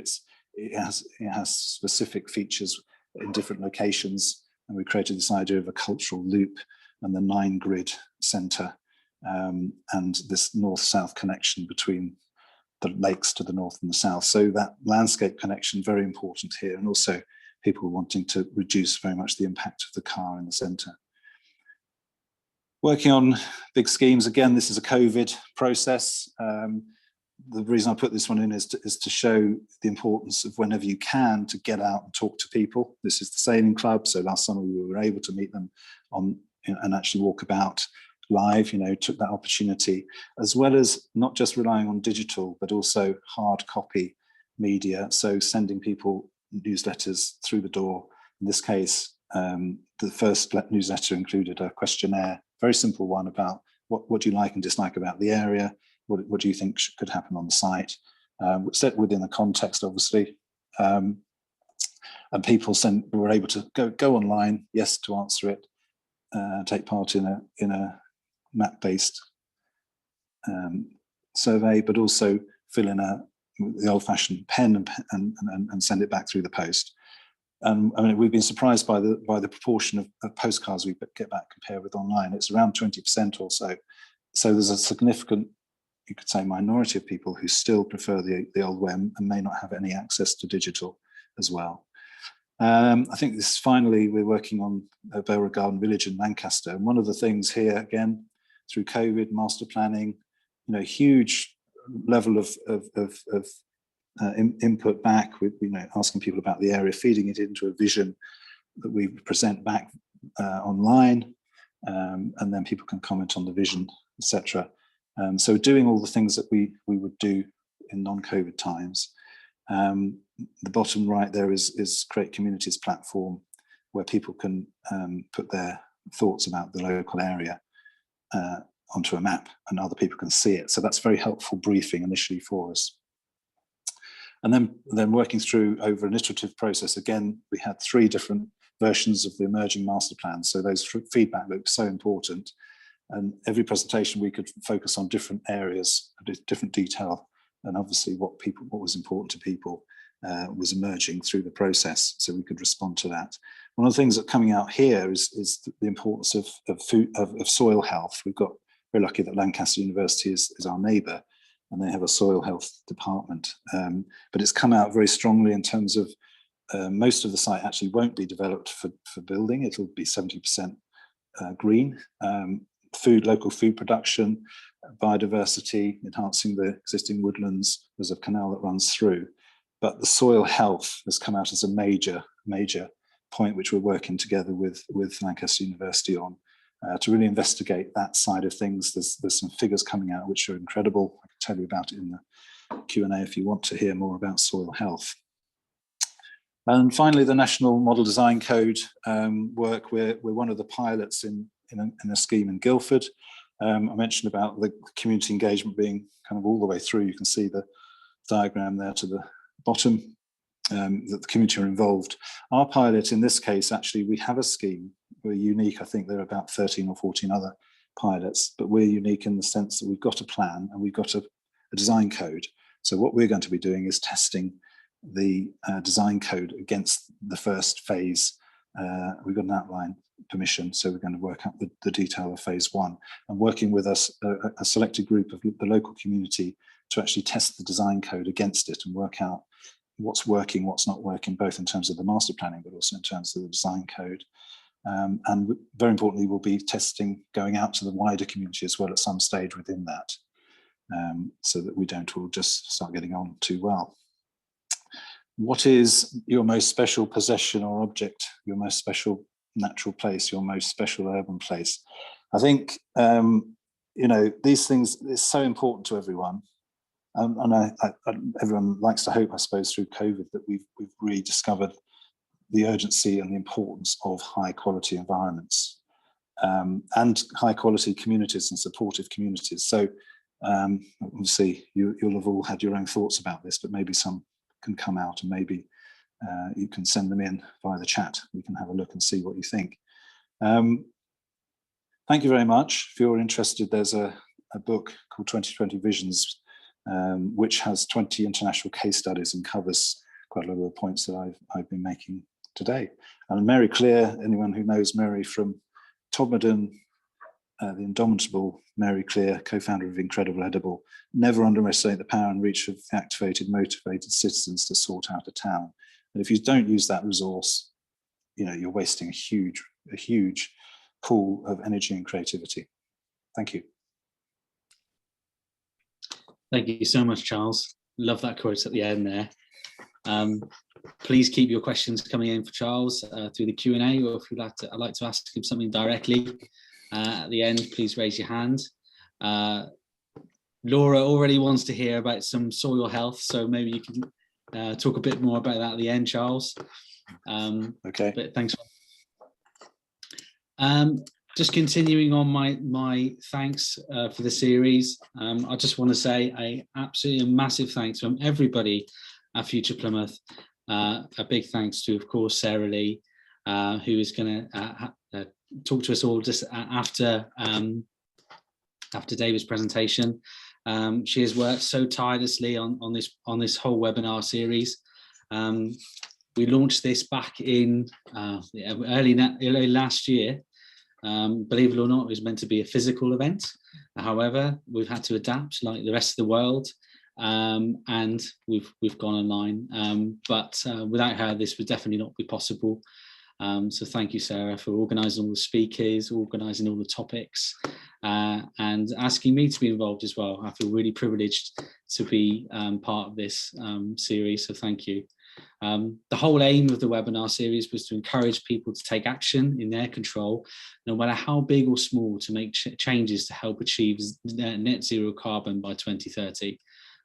it has specific features in different locations, and we created this idea of a cultural loop and the 9-grid centre, and this north-south connection between the lakes to the north and the south. So that landscape connection, very important here, and also people wanting to reduce very much the impact of the car in the centre. Working on big schemes, again, this is a COVID process. The reason I put this one in is to show the importance of, whenever you can, to get out and talk to people. This is the sailing club, so last summer we were able to meet them on and actually walk about live, took that opportunity, as well as not just relying on digital, but also hard copy media. So sending people newsletters through the door. In this case, the first newsletter included a questionnaire, very simple one, about what do you like and dislike about the area, what do you think could happen on the site, set within the context, obviously. And people were able to go online, yes, to answer it, take part in a map-based survey, but also fill in the old-fashioned pen and send it back through the post. I mean, we've been surprised by the proportion of postcards we get back compared with online. It's around 20% or so. So there's a significant, you could say, minority of people who still prefer the old way and may not have any access to digital as well. I think this, finally, we're working on Belra Garden Village in Lancaster. And one of the things here, again, through COVID, master planning, huge level of input back with, asking people about the area, feeding it into a vision that we present back online, and then people can comment on the vision, etc. So doing all the things that we would do in non-COVID times. The bottom right there is Create Communities platform, where people can put their thoughts about the local area onto a map, and other people can see it. So that's very helpful briefing initially for us. And then working through over an iterative process. Again, we had 3 different versions of the emerging master plan. So those feedback loops so important. And every presentation we could focus on different areas, different detail, and obviously what was important to people was emerging through the process, so we could respond to that. One of the things that coming out here is the importance of soil health. We've got, very lucky that Lancaster University is our neighbour, and they have a soil health department. But it's come out very strongly in terms of most of the site actually won't be developed for building. It'll be 70% green. Local food production, biodiversity, enhancing the existing woodlands. There's a canal that runs through. But the soil health has come out as a major point, which we're working together with Lancaster University on, to really investigate that side of things. There's some figures coming out which are incredible. I can tell you about it in the Q&A if you want to hear more about soil health. And finally, the National Model Design Code work. We're one of the pilots in a scheme in Guildford. I mentioned about the community engagement being kind of all the way through. You can see the diagram there to the bottom, that the community are involved. Our pilot in this case, actually, we have a scheme. We're unique. I think there are about 13 or 14 other pilots, but we're unique in the sense that we've got a plan and we've got a design code. So what we're going to be doing is testing the design code against the first phase. We've got an outline permission, so we're going to work out the detail of phase 1, and working with us, a selected group of the local community, to actually test the design code against it and work out what's working, what's not working, both in terms of the master planning, but also in terms of the design code. And very importantly, we'll be testing going out to the wider community as well at some stage within that, so that we don't all just start getting on too well. what is your most special possession or object, your most special natural place, your most special urban place? I think, you know, these things is so important to everyone. And everyone likes to hope, I suppose, through COVID that we've rediscovered the urgency and the importance of high quality environments and high quality communities and supportive communities. So obviously you'll have all had your own thoughts about this, but maybe some can come out, and maybe you can send them in via the chat. We can have a look and see what you think. Thank you very much. If you're interested, there's a book called 2020 Visions, which has 20 international case studies and covers quite a lot of the points that I've been making today. And Mary Clear, anyone who knows Mary from Todmorden, the indomitable Mary Clear, co-founder of Incredible Edible, never underestimate the power and reach of activated, motivated citizens to sort out a town. And if you don't use that resource, you know, you're wasting a huge pool of energy and creativity. Thank you. Thank you so much, Charles. Love that quote at the end there. Please keep your questions coming in for Charles through the Q&A, or if you'd like to, I'd like to ask him something directly at the end, please raise your hand. Laura already wants to hear about some soil health, so maybe you can talk a bit more about that at the end, Charles. Okay. But thanks. Just continuing on my thanks for the series, I just want to say a absolutely massive thanks from everybody at Future Plymouth. A big thanks to, of course, Sarah Lee, who is going to talk to us all just after David's presentation. She has worked so tirelessly on this whole webinar series. We launched this back in early last year. Believe it or not, it was meant to be a physical event. However, we've had to adapt like the rest of the world, and we've gone online. But without her, this would definitely not be possible. So thank you, Sarah, for organising all the speakers, organising all the topics, and asking me to be involved as well. I feel really privileged to be part of this series, so thank you. The whole aim of the webinar series was to encourage people to take action in their control, no matter how big or small, to make changes to help achieve net zero carbon by 2030,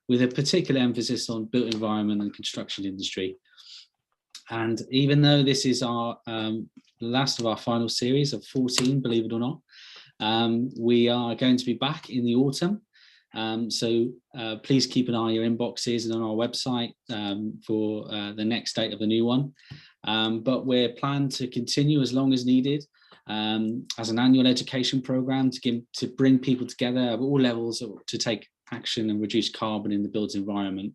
with a particular emphasis on built environment and construction industry. And even though this is our last of our final series of 14, believe it or not, we are going to be back in the autumn. So please keep an eye on your inboxes and on our website for the next date of the new one. But we're planned to continue as long as needed as an annual education program to bring people together at all levels to take action and reduce carbon in the built environment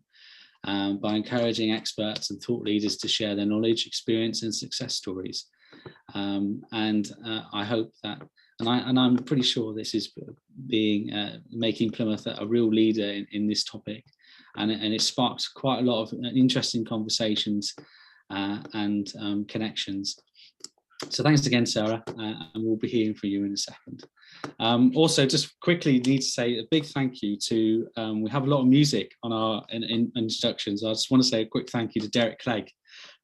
by encouraging experts and thought leaders to share their knowledge, experience and success stories. I hope that, and I'm pretty sure this is making Plymouth a real leader in this topic, and it sparked quite a lot of interesting conversations and connections. So thanks again, Sarah, and we'll be hearing from you in a second. Also, just quickly need to say a big thank you to, we have a lot of music on our introductions. I just want to say a quick thank you to Derek Clegg,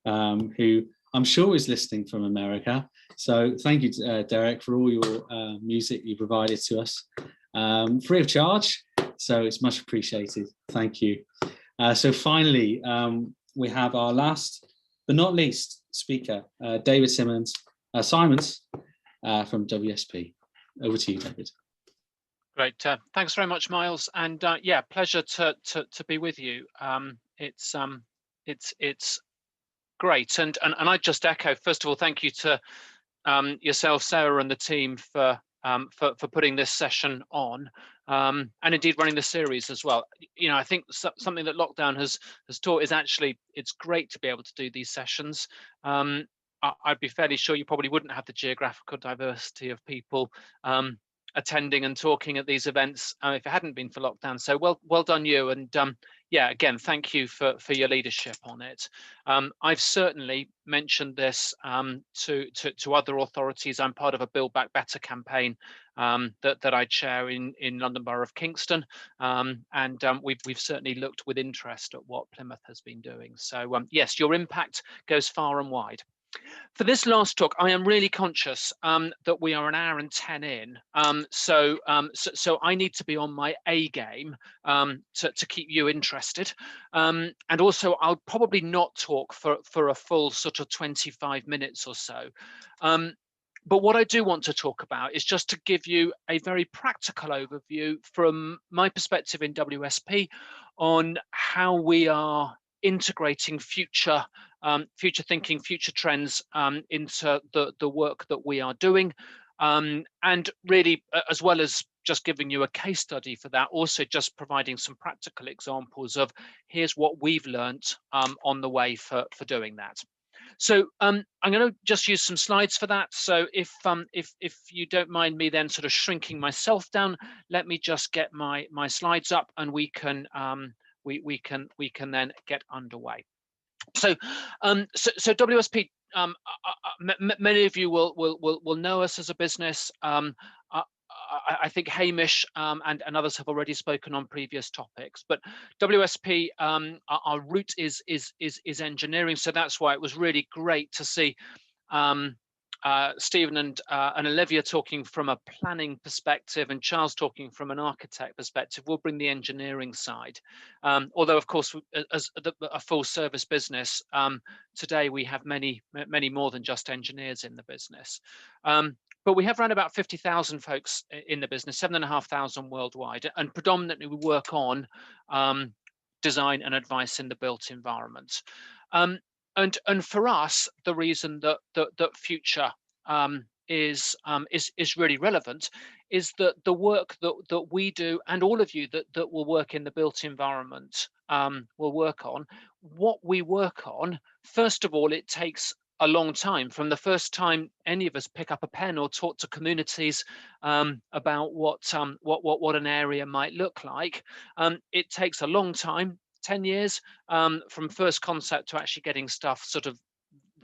who I'm sure is listening from America. So thank you, Derek, for all your music you provided to us, free of charge. So it's much appreciated. Thank you. So finally, we have our last but not least speaker, David Symons from WSP. Over to you, David. Great. Thanks very much, Miles. And yeah, pleasure to be with you. It's great. And I just echo, first of all, thank you to yourself, Sarah, and the team for putting this session on, and indeed running the series as well. You know, I think something that lockdown has taught is actually it's great to be able to do these sessions. I'd be fairly sure you probably wouldn't have the geographical diversity of people attending and talking at these events if it hadn't been for lockdown. So well done you, and yeah, again, thank you for your leadership on it. I've certainly mentioned this to other authorities. I'm part of a Build Back Better campaign that I chair in London Borough of Kingston, and we've certainly looked with interest at what Plymouth has been doing. So yes, your impact goes far and wide. For this last talk, I am really conscious that we are an hour and 10 in, so I need to be on my A game to keep you interested, and also I'll probably not talk for a full sort of 25 minutes or so. But what I do want to talk about is just to give you a very practical overview from my perspective in WSP on how we are integrating future thinking, future trends into the work that we are doing, and really, as well as just giving you a case study for that, also just providing some practical examples of here's what we've learnt on the way for doing that. So I'm going to just use some slides for that. So if you don't mind me then sort of shrinking myself down, let me just get my slides up, and we can then get underway. So so WSP, many of you will know us as a business. I think Hamish and others have already spoken on previous topics, but WSP, our root is engineering, so that's why it was really great to see Stephen and Olivia talking from a planning perspective, and Charles talking from an architect perspective. We'll bring the engineering side, although of course as a full service business today we have many more than just engineers in the business. But we have around about 50,000 folks in the business, 7,500 worldwide, and predominantly we work on design and advice in the built environment. And for us, the reason that future is really relevant is that the work that we do, and all of you that will work in the built environment will work on, what we work on, first of all, it takes a long time from the first time any of us pick up a pen or talk to communities about what an area might look like. It takes a long time, 10 years, from first concept to actually getting stuff sort of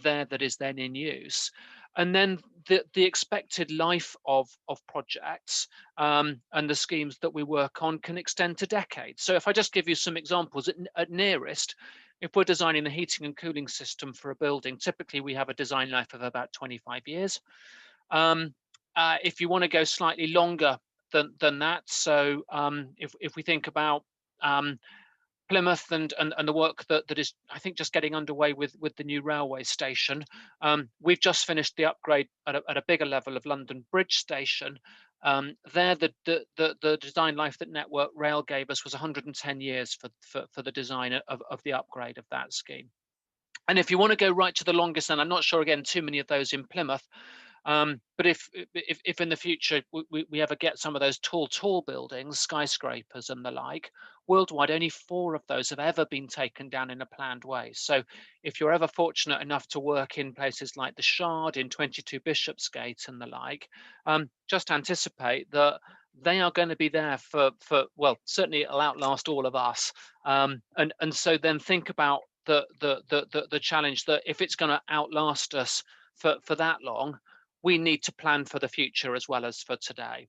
there that is then in use. And then the expected life of projects and the schemes that we work on can extend to decades. So if I just give you some examples, at nearest, if we're designing the heating and cooling system for a building, typically we have a design life of about 25 years. If you want to go slightly longer than that, so if we think about Plymouth and the work that is, I think, just getting underway with the new railway station. We've just finished the upgrade at a bigger level of London Bridge Station. There, the design life that Network Rail gave us was 110 years for the design of the upgrade of that scheme. And if you want to go right to the longest, and I'm not sure, again, too many of those in Plymouth, but if in the future we ever get some of those tall buildings, skyscrapers and the like, worldwide, only 4 of those have ever been taken down in a planned way. So if you're ever fortunate enough to work in places like the Shard, in 22 Bishopsgate and the like, just anticipate that they are going to be there for well, certainly it'll outlast all of us. And so then think about the challenge that if it's going to outlast us for that long, we need to plan for the future as well as for today.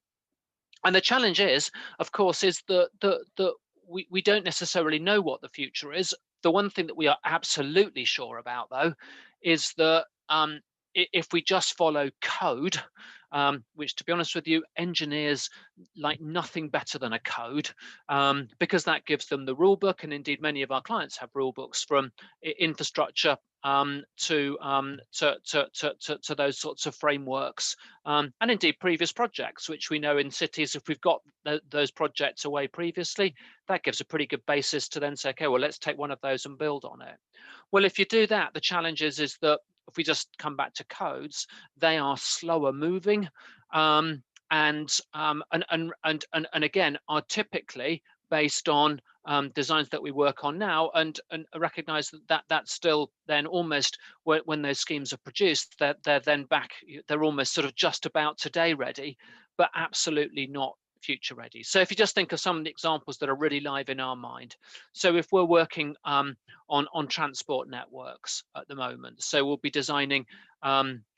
And the challenge is, of course, is that we don't necessarily know what the future is. The one thing that we are absolutely sure about, though, is that if we just follow code, which, to be honest with you, engineers like nothing better than a code, because that gives them the rule book, and indeed many of our clients have rule books, from infrastructure to those sorts of frameworks, and indeed previous projects, which we know in cities, if we've got those projects away previously, that gives a pretty good basis to then say, okay, well, let's take one of those and build on it. Well, if you do that, the challenge is that if we just come back to codes, they are slower moving, and again are typically based on designs that we work on now, and recognize that that's still then almost, when those schemes are produced, they're then back, they're almost sort of just about today ready, but absolutely not future ready. So if you just think of some of the examples that are really live in our mind. So if we're working on transport networks at the moment, so we'll be designing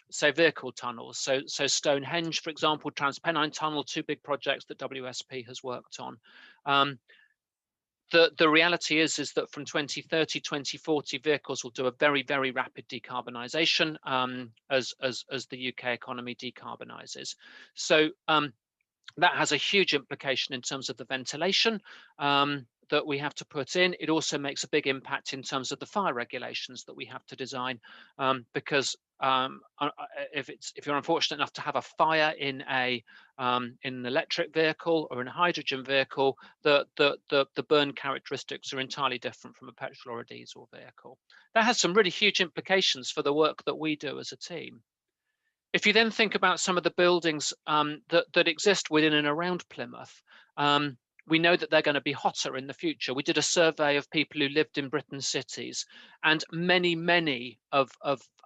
say vehicle tunnels. So Stonehenge, for example, Transpennine Tunnel, 2 big projects that WSP has worked on. The reality is that from 2030, 2040, vehicles will do a very, very rapid decarbonisation as the UK economy decarbonises. So that has a huge implication in terms of the ventilation that we have to put in. It also makes a big impact in terms of the fire regulations that we have to design, because if you're unfortunate enough to have a fire in an electric vehicle or in a hydrogen vehicle, the burn characteristics are entirely different from a petrol or a diesel vehicle. That has some really huge implications for the work that we do as a team. If you then think about some of the buildings that exist within and around Plymouth, we know that they're going to be hotter in the future. We did a survey of people who lived in Britain's cities, and many of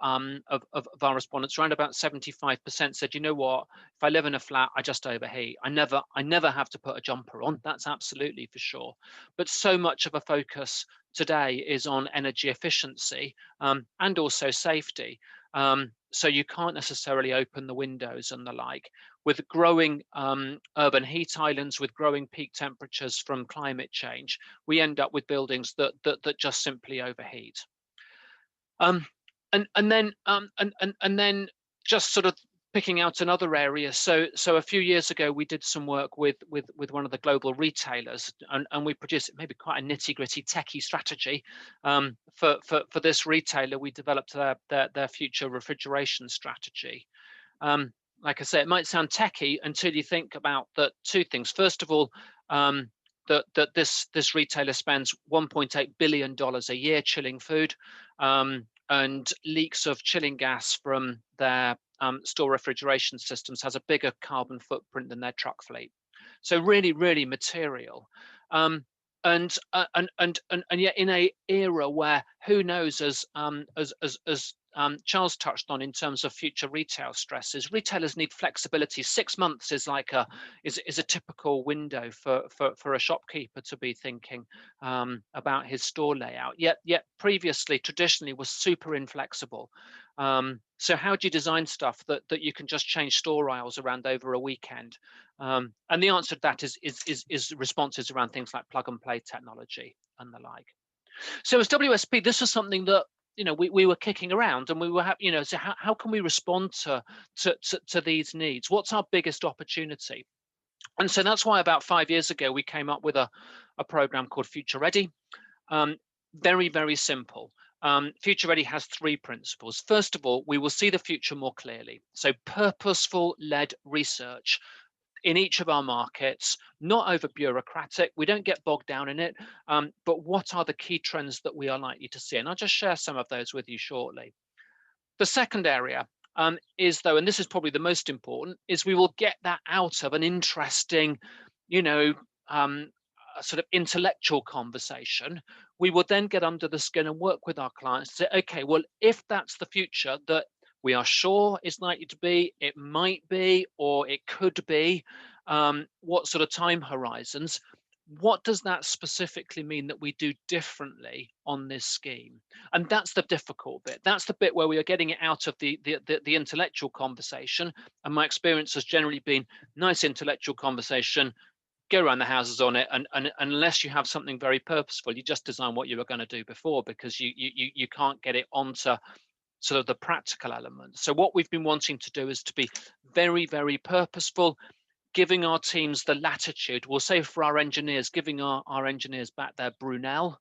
our respondents, around about 75%, said, you know what, if I live in a flat, I just overheat. I never have to put a jumper on. That's absolutely for sure. But so much of a focus today is on energy efficiency and also safety. So you can't necessarily open the windows and the like. With growing urban heat islands, with growing peak temperatures from climate change, we end up with buildings that just simply overheat. And then just sort of picking out another area. So a few years ago, we did some work with one of the global retailers, and we produced maybe quite a nitty-gritty techie strategy for this retailer. We developed their future refrigeration strategy. Like I say, it might sound techie until you think about the 2 things. First of all, that this retailer spends $1.8 billion a year chilling food, and leaks of chilling gas from their store refrigeration systems has a bigger carbon footprint than their truck fleet. So really, really material. And yet in an era where, who knows, as Charles touched on in terms of future retail stresses, retailers need flexibility. 6 months is like a typical window for a shopkeeper to be thinking about his store layout. Yet previously, traditionally, was super inflexible. So how do you design stuff that you can just change store aisles around over a weekend? And the answer to that is responses around things like plug and play technology and the like. So as WSP, this was something that we were kicking around, and we were so how can we respond to these needs? What's our biggest opportunity? And so that's why about 5 years ago we came up with a program called Future Ready. Very, very simple. Future Ready has 3 principles. First of all, we will see the future more clearly. So purposeful led research in each of our markets, not over bureaucratic. We don't get bogged down in it, but what are the key trends that we are likely to see? And I'll just share some of those with you shortly. The second area is, though, and this is probably the most important, is we will get that out of an interesting, sort of intellectual conversation. We will then get under the skin and work with our clients to say, okay, well, if that's the future that we are sure is likely to be, it might be, or it could be, what sort of time horizons? What does that specifically mean that we do differently on this scheme? And that's the difficult bit. That's the bit where we are getting it out of the intellectual conversation. And my experience has generally been nice intellectual conversation, go around the houses on it, and unless you have something very purposeful, you just design what you were going to do before, because you can't get it onto sort of the practical elements. So what we've been wanting to do is to be very, very purposeful, giving our teams the latitude. We'll say for our engineers, giving our engineers back their Brunel,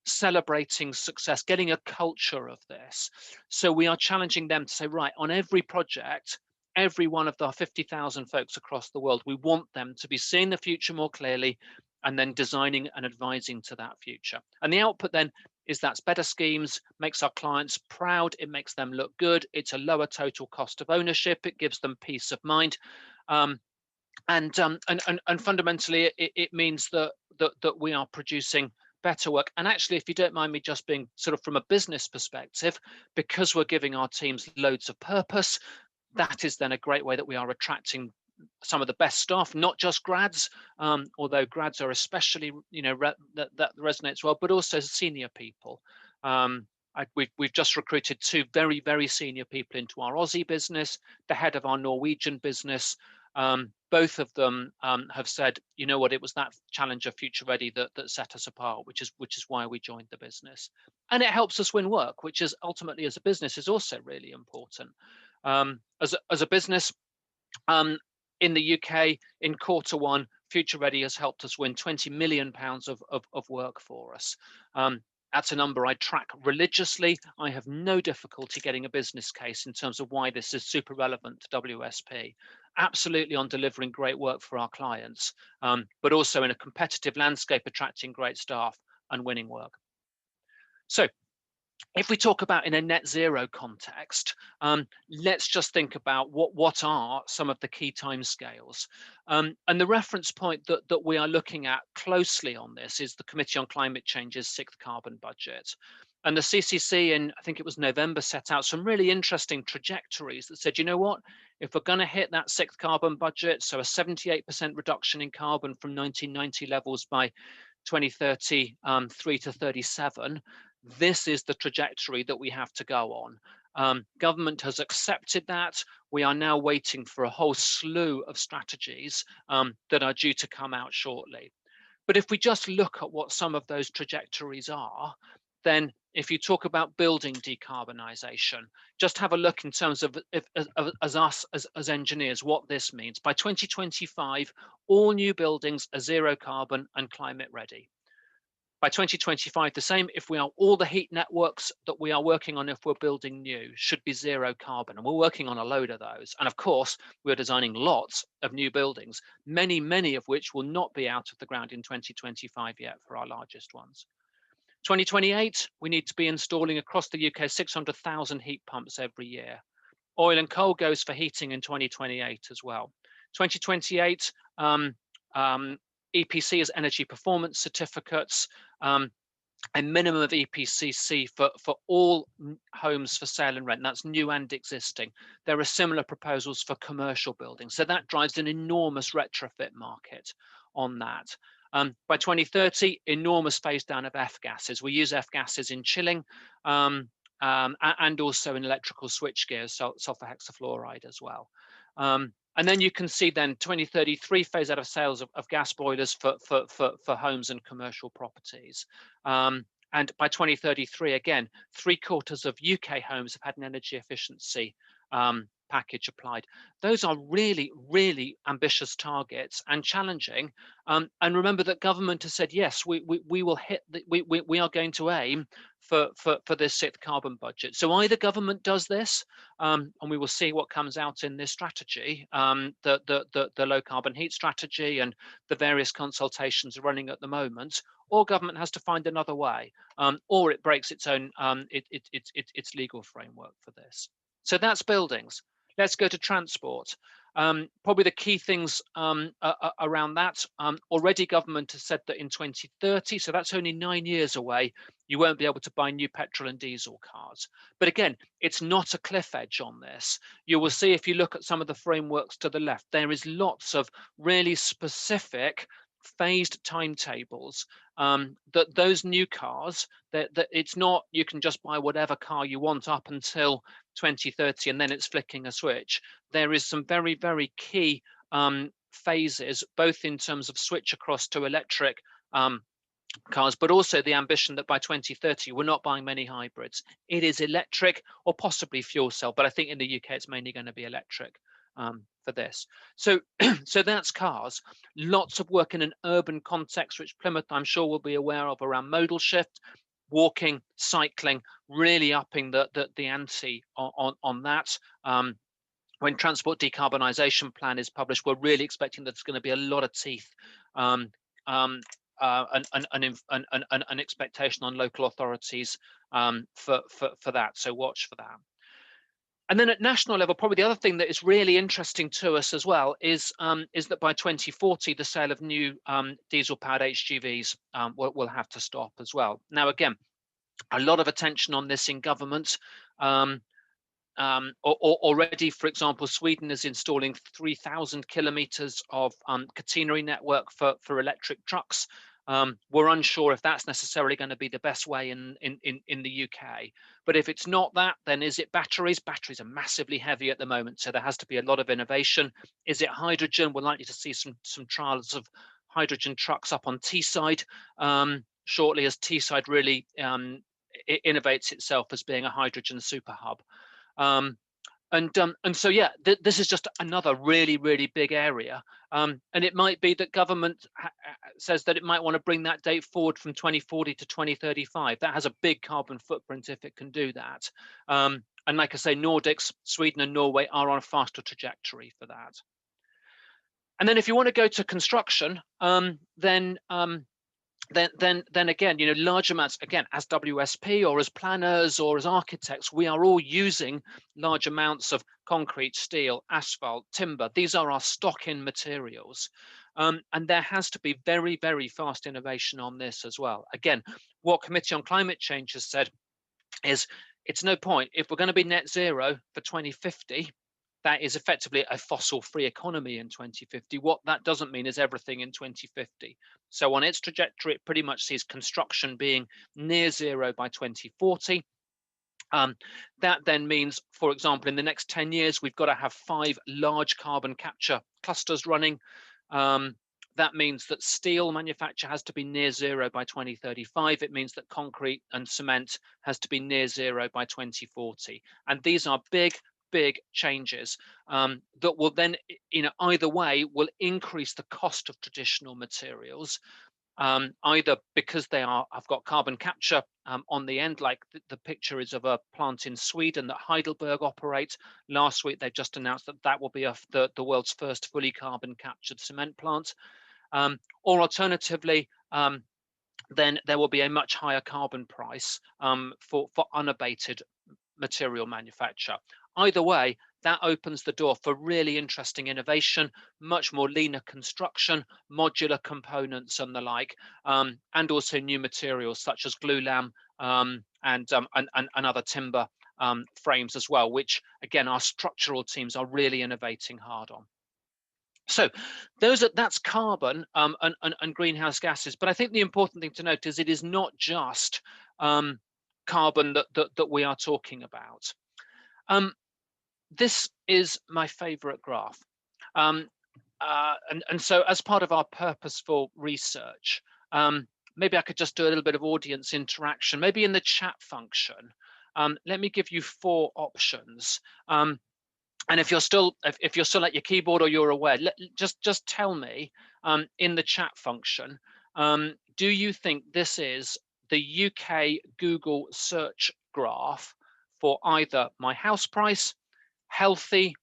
celebrating success, getting a culture of this. So we are challenging them to say, right, on every project, every one of our 50,000 folks across the world, we want them to be seeing the future more clearly and then designing and advising to that future. And the output then is that's better schemes, makes our clients proud, it makes them look good, it's a lower total cost of ownership, it gives them peace of mind, and fundamentally it means that we are producing better work. And actually, if you don't mind me just being sort of from a business perspective, because we're giving our teams loads of purpose, that is then a great way that we are attracting some of the best staff, not just grads, although grads are especially, that resonates well, but also senior people. We've just recruited 2 very, very senior people into our Aussie business, the head of our Norwegian business. Both of them have said, you know what, it was that Challenger Future Ready that set us apart, which is why we joined the business. And it helps us win work, which is ultimately, as a business, is also really important. As a business, in the UK, in Q1, Future Ready has helped us win £20 million of work for us. That's a number I track religiously. I have no difficulty getting a business case in terms of why this is super relevant to WSP. Absolutely on delivering great work for our clients, but also in a competitive landscape, attracting great staff and winning work. So if we talk about in a net zero context, let's just think about what are some of the key timescales. And the reference point that we are looking at closely on this is the Committee on Climate Change's 6th carbon budget. And the CCC in, I think it was November, set out some really interesting trajectories that said, you know what, if we're going to hit that 6th carbon budget, so a 78% reduction in carbon from 1990 levels by 2033 to 37, this is the trajectory that we have to go on. Government has accepted that. We are now waiting for a whole slew of strategies that are due to come out shortly. But if we just look at what some of those trajectories are, then if you talk about building decarbonisation, just have a look in terms of as engineers, what this means. By 2025, all new buildings are zero carbon and climate ready. By 2025, the same, if we are all the heat networks that we are working on, if we're building new, should be zero carbon. And we're working on a load of those. And of course, we're designing lots of new buildings, many of which will not be out of the ground in 2025 yet for our largest ones. 2028, we need to be installing across the UK 600,000 heat pumps every year. Oil and coal goes for heating in 2028 as well. 2028, EPC is energy performance certificates, a minimum of EPCC for all homes for sale and rent. That's new and existing. There are similar proposals for commercial buildings. So that drives an enormous retrofit market on that. By 2030, enormous phase down of F-gases. We use F-gases in chilling and also in electrical switchgear, sulfur hexafluoride as well. And then you can see then 2033 phase out of sales of gas boilers for homes and commercial properties. And by 2033, again, 3/4 of UK homes have had an energy efficiency package applied. Those are really, really ambitious targets and challenging. And remember that government has said, yes, we will hit, we are going to aim for this 6th carbon budget. So either government does this, and we will see what comes out in this strategy, the low carbon heat strategy and the various consultations are running at the moment, or government has to find another way, or it breaks its own its legal framework for this. So that's buildings. Let's go to transport. Probably the key things around that. Already government has said that in 2030, so that's only 9 years away, you won't be able to buy new petrol and diesel cars. But again, it's not a cliff edge on this. You will see if you look at some of the frameworks to the left, there is lots of really specific phased timetables that those new cars, that it's not you can just buy whatever car you want up until 2030 and then it's flicking a switch. There is some very, very key phases, both in terms of switch across to electric cars, but also the ambition that by 2030 we're not buying many hybrids. It is electric or possibly fuel cell, but I think in the UK it's mainly going to be electric for this. So that's cars. Lots of work in an urban context, which Plymouth I'm sure will be aware of, around modal shift, walking, cycling, really upping the ante on that. When Transport Decarbonisation Plan is published, we're really expecting that there's going to be a lot of teeth, an expectation on local authorities for that. So watch for that. And then at national level, probably the other thing that is really interesting to us as well is that by 2040, the sale of new diesel-powered HGVs will have to stop as well. Now, again, a lot of attention on this in government. already, for example, Sweden is installing 3,000 kilometers of catenary network for electric trucks. We're unsure if that's necessarily going to be the best way in the UK. But if it's not that, then is it batteries? Batteries are massively heavy at the moment, so there has to be a lot of innovation. Is it hydrogen? We're likely to see some trials of hydrogen trucks up on Teesside shortly, as Teesside really innovates itself as being a hydrogen super hub. And so, yeah, this is just another really, really big area. And it might be that government says that it might want to bring that date forward from 2040 to 2035. That has a big carbon footprint if it can do that. And like I say, Nordics, Sweden and Norway are on a faster trajectory for that. And then if you want to go to construction, then again, you know, large amounts, again, as WSP or as planners or as architects, we are all using large amounts of concrete, steel, asphalt, timber. These are our stock-in materials. And there has to be very, very fast innovation on this as well. Again, what Committee on Climate Change has said is it's no point, if we're going to be net zero for 2050, that is effectively a fossil-free economy in 2050. What that doesn't mean is everything in 2050. So on its trajectory, it pretty much sees construction being near zero by 2040. That then means, for example, in the next 10 years, we've got to have 5 large carbon capture clusters running. That means that steel manufacture has to be near zero by 2035. It means that concrete and cement has to be near zero by 2040. And these are big changes that will then, you know, either way will increase the cost of traditional materials, either because they have got carbon capture on the end, like the picture is of a plant in Sweden that Heidelberg operate. Last week, they just announced that will be the world's first fully carbon captured cement plant. Or alternatively, then there will be a much higher carbon price for unabated material manufacture. Either way, that opens the door for really interesting innovation, much more leaner construction, modular components and the like, and also new materials such as glulam and other timber frames as well, which again our structural teams are really innovating hard on. So that's carbon and greenhouse gases. But I think the important thing to note is it is not just carbon that we are talking about. This is my favorite graph. And so as part of our purposeful research, maybe I could just do a little bit of audience interaction, maybe in the chat function. Let me give you 4 options. And if you're still at your keyboard or you're aware, just tell me in the chat function, do you think this is the UK Google search graph for either my house price, healthy,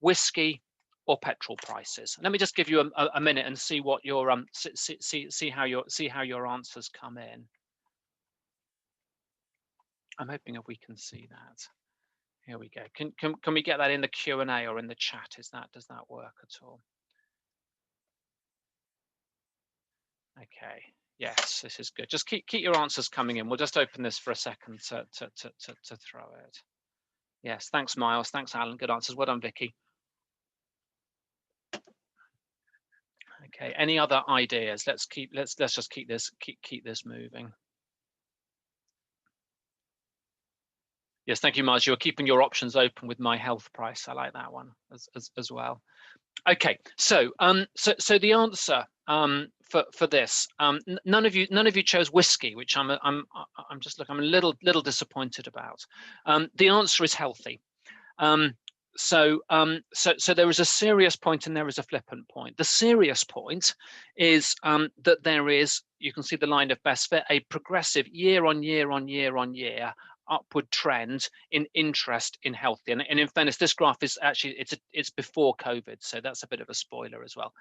whiskey, or petrol prices? Let me just give you a minute and see what your see how your answers come in. I'm hoping if we can see that. Here we go. Can we get that in the Q&A or in the chat? Does that work at all? Okay. Yes, this is good. Just keep your answers coming in. We'll just open this for a second to throw it. Yes, thanks, Miles. Thanks, Alan. Good answers. Well done, Vicky. Okay. Any other ideas? Let's just keep this moving. Yes, thank you, Miles. You're keeping your options open with my health price. I like that one as well. Okay, so the answer for this, none of you chose whiskey, which I'm a little disappointed about. The answer is healthy. So there is a serious point and there is a flippant point. The serious point is that there is, you can see the line of best fit, a progressive year on year upward trend in interest in healthy. And in fairness, this graph is actually, it's before COVID, so that's a bit of a spoiler as well.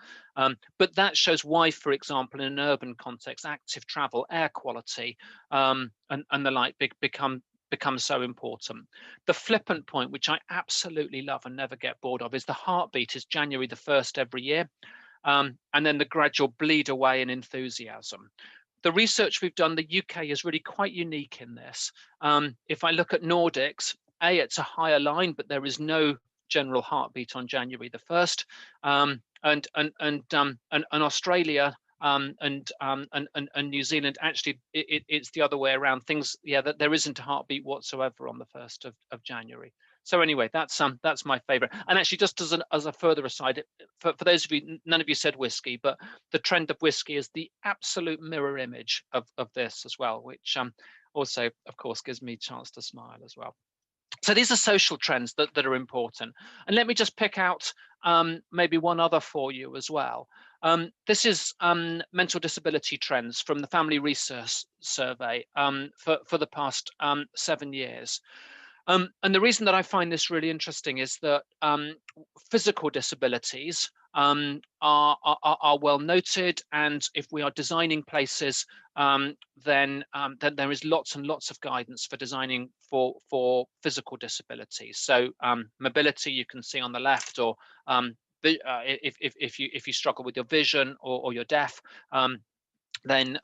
But that shows why, for example, in an urban context, active travel, air quality, and the like become so important. The flippant point, which I absolutely love and never get bored of, is the heartbeat is January the 1st every year, and then the gradual bleed away in enthusiasm. The research we've done, the UK is really quite unique in this. If I look at Nordics, it's a higher line, but there is no general heartbeat on January the 1st, and Australia and New Zealand, actually it's the other way around. Things, that there isn't a heartbeat whatsoever on the 1st of January. So anyway, that's my favorite. And actually, just as a further aside, for those of you, none of you said whiskey, but the trend of whiskey is the absolute mirror image of this as well, which also, of course, gives me a chance to smile as well. So these are social trends that are important. And let me just pick out maybe one other for you as well. This is mental disability trends from the Family Research Survey for the past 7 years. And the reason that I find this really interesting is that physical disabilities are well noted, and if we are designing places, then there is lots and lots of guidance for designing for physical disabilities. So mobility, you can see on the left, or if you struggle with your vision or you're deaf, then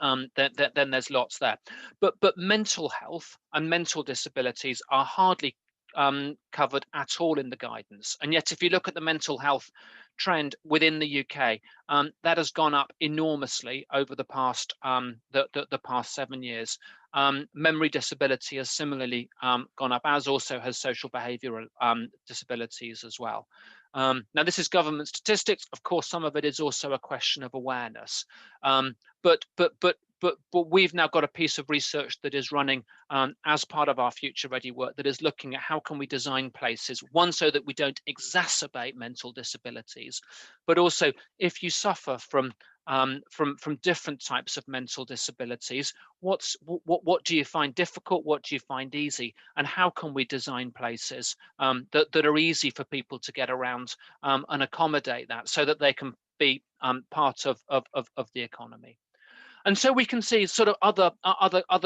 there's lots there. But mental health and mental disabilities are hardly covered at all in the guidance. And yet, if you look at the mental health trend within the UK, that has gone up enormously over the past the past 7 years. Memory disability has similarly gone up, as also has social behavioural disabilities as well. Now, this is government statistics. Of course, some of it is also a question of awareness. But we've now got a piece of research that is running as part of our Future Ready work that is looking at how can we design places, one, so that we don't exacerbate mental disabilities, but also if you suffer from different types of mental disabilities, what do you find difficult, what do you find easy, and how can we design places that are easy for people to get around and accommodate that, so that they can be part of the economy. And so we can see sort of other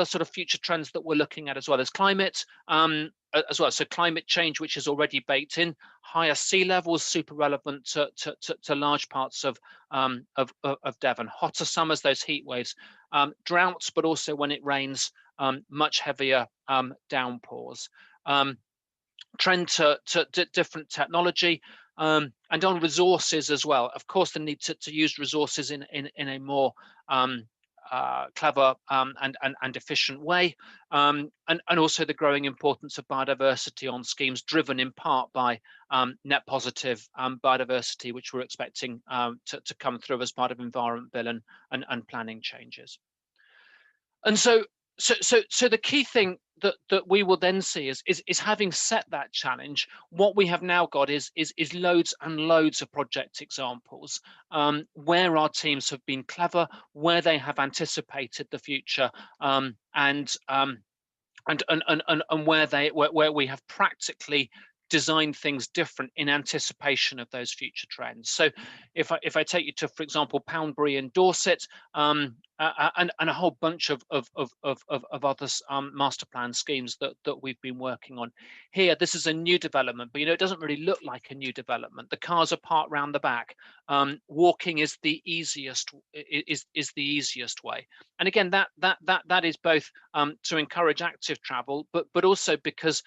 sort of future trends that we're looking at as well. There's climate as well. So climate change, which is already baked in, higher sea levels, super relevant to large parts of Devon. Hotter summers, those heat waves, droughts, but also when it rains, much heavier downpours. Trend to different technology. And on resources as well. Of course, the need to use resources in a more clever and efficient way, and also the growing importance of biodiversity on schemes, driven in part by net positive biodiversity, which we're expecting to come through as part of Environment Bill and planning changes. And so the key thing that we will then see is having set that challenge, what we have now got is loads and loads of project examples where our teams have been clever, where they have anticipated the future, and where we have practically design things different in anticipation of those future trends. So if I take you to, for example, Poundbury in Dorset, and a whole bunch of other master plan schemes that we've been working on. Here, this is a new development, but it doesn't really look like a new development. The cars are parked round the back. Walking is the easiest way. And again, that is both to encourage active travel, but also because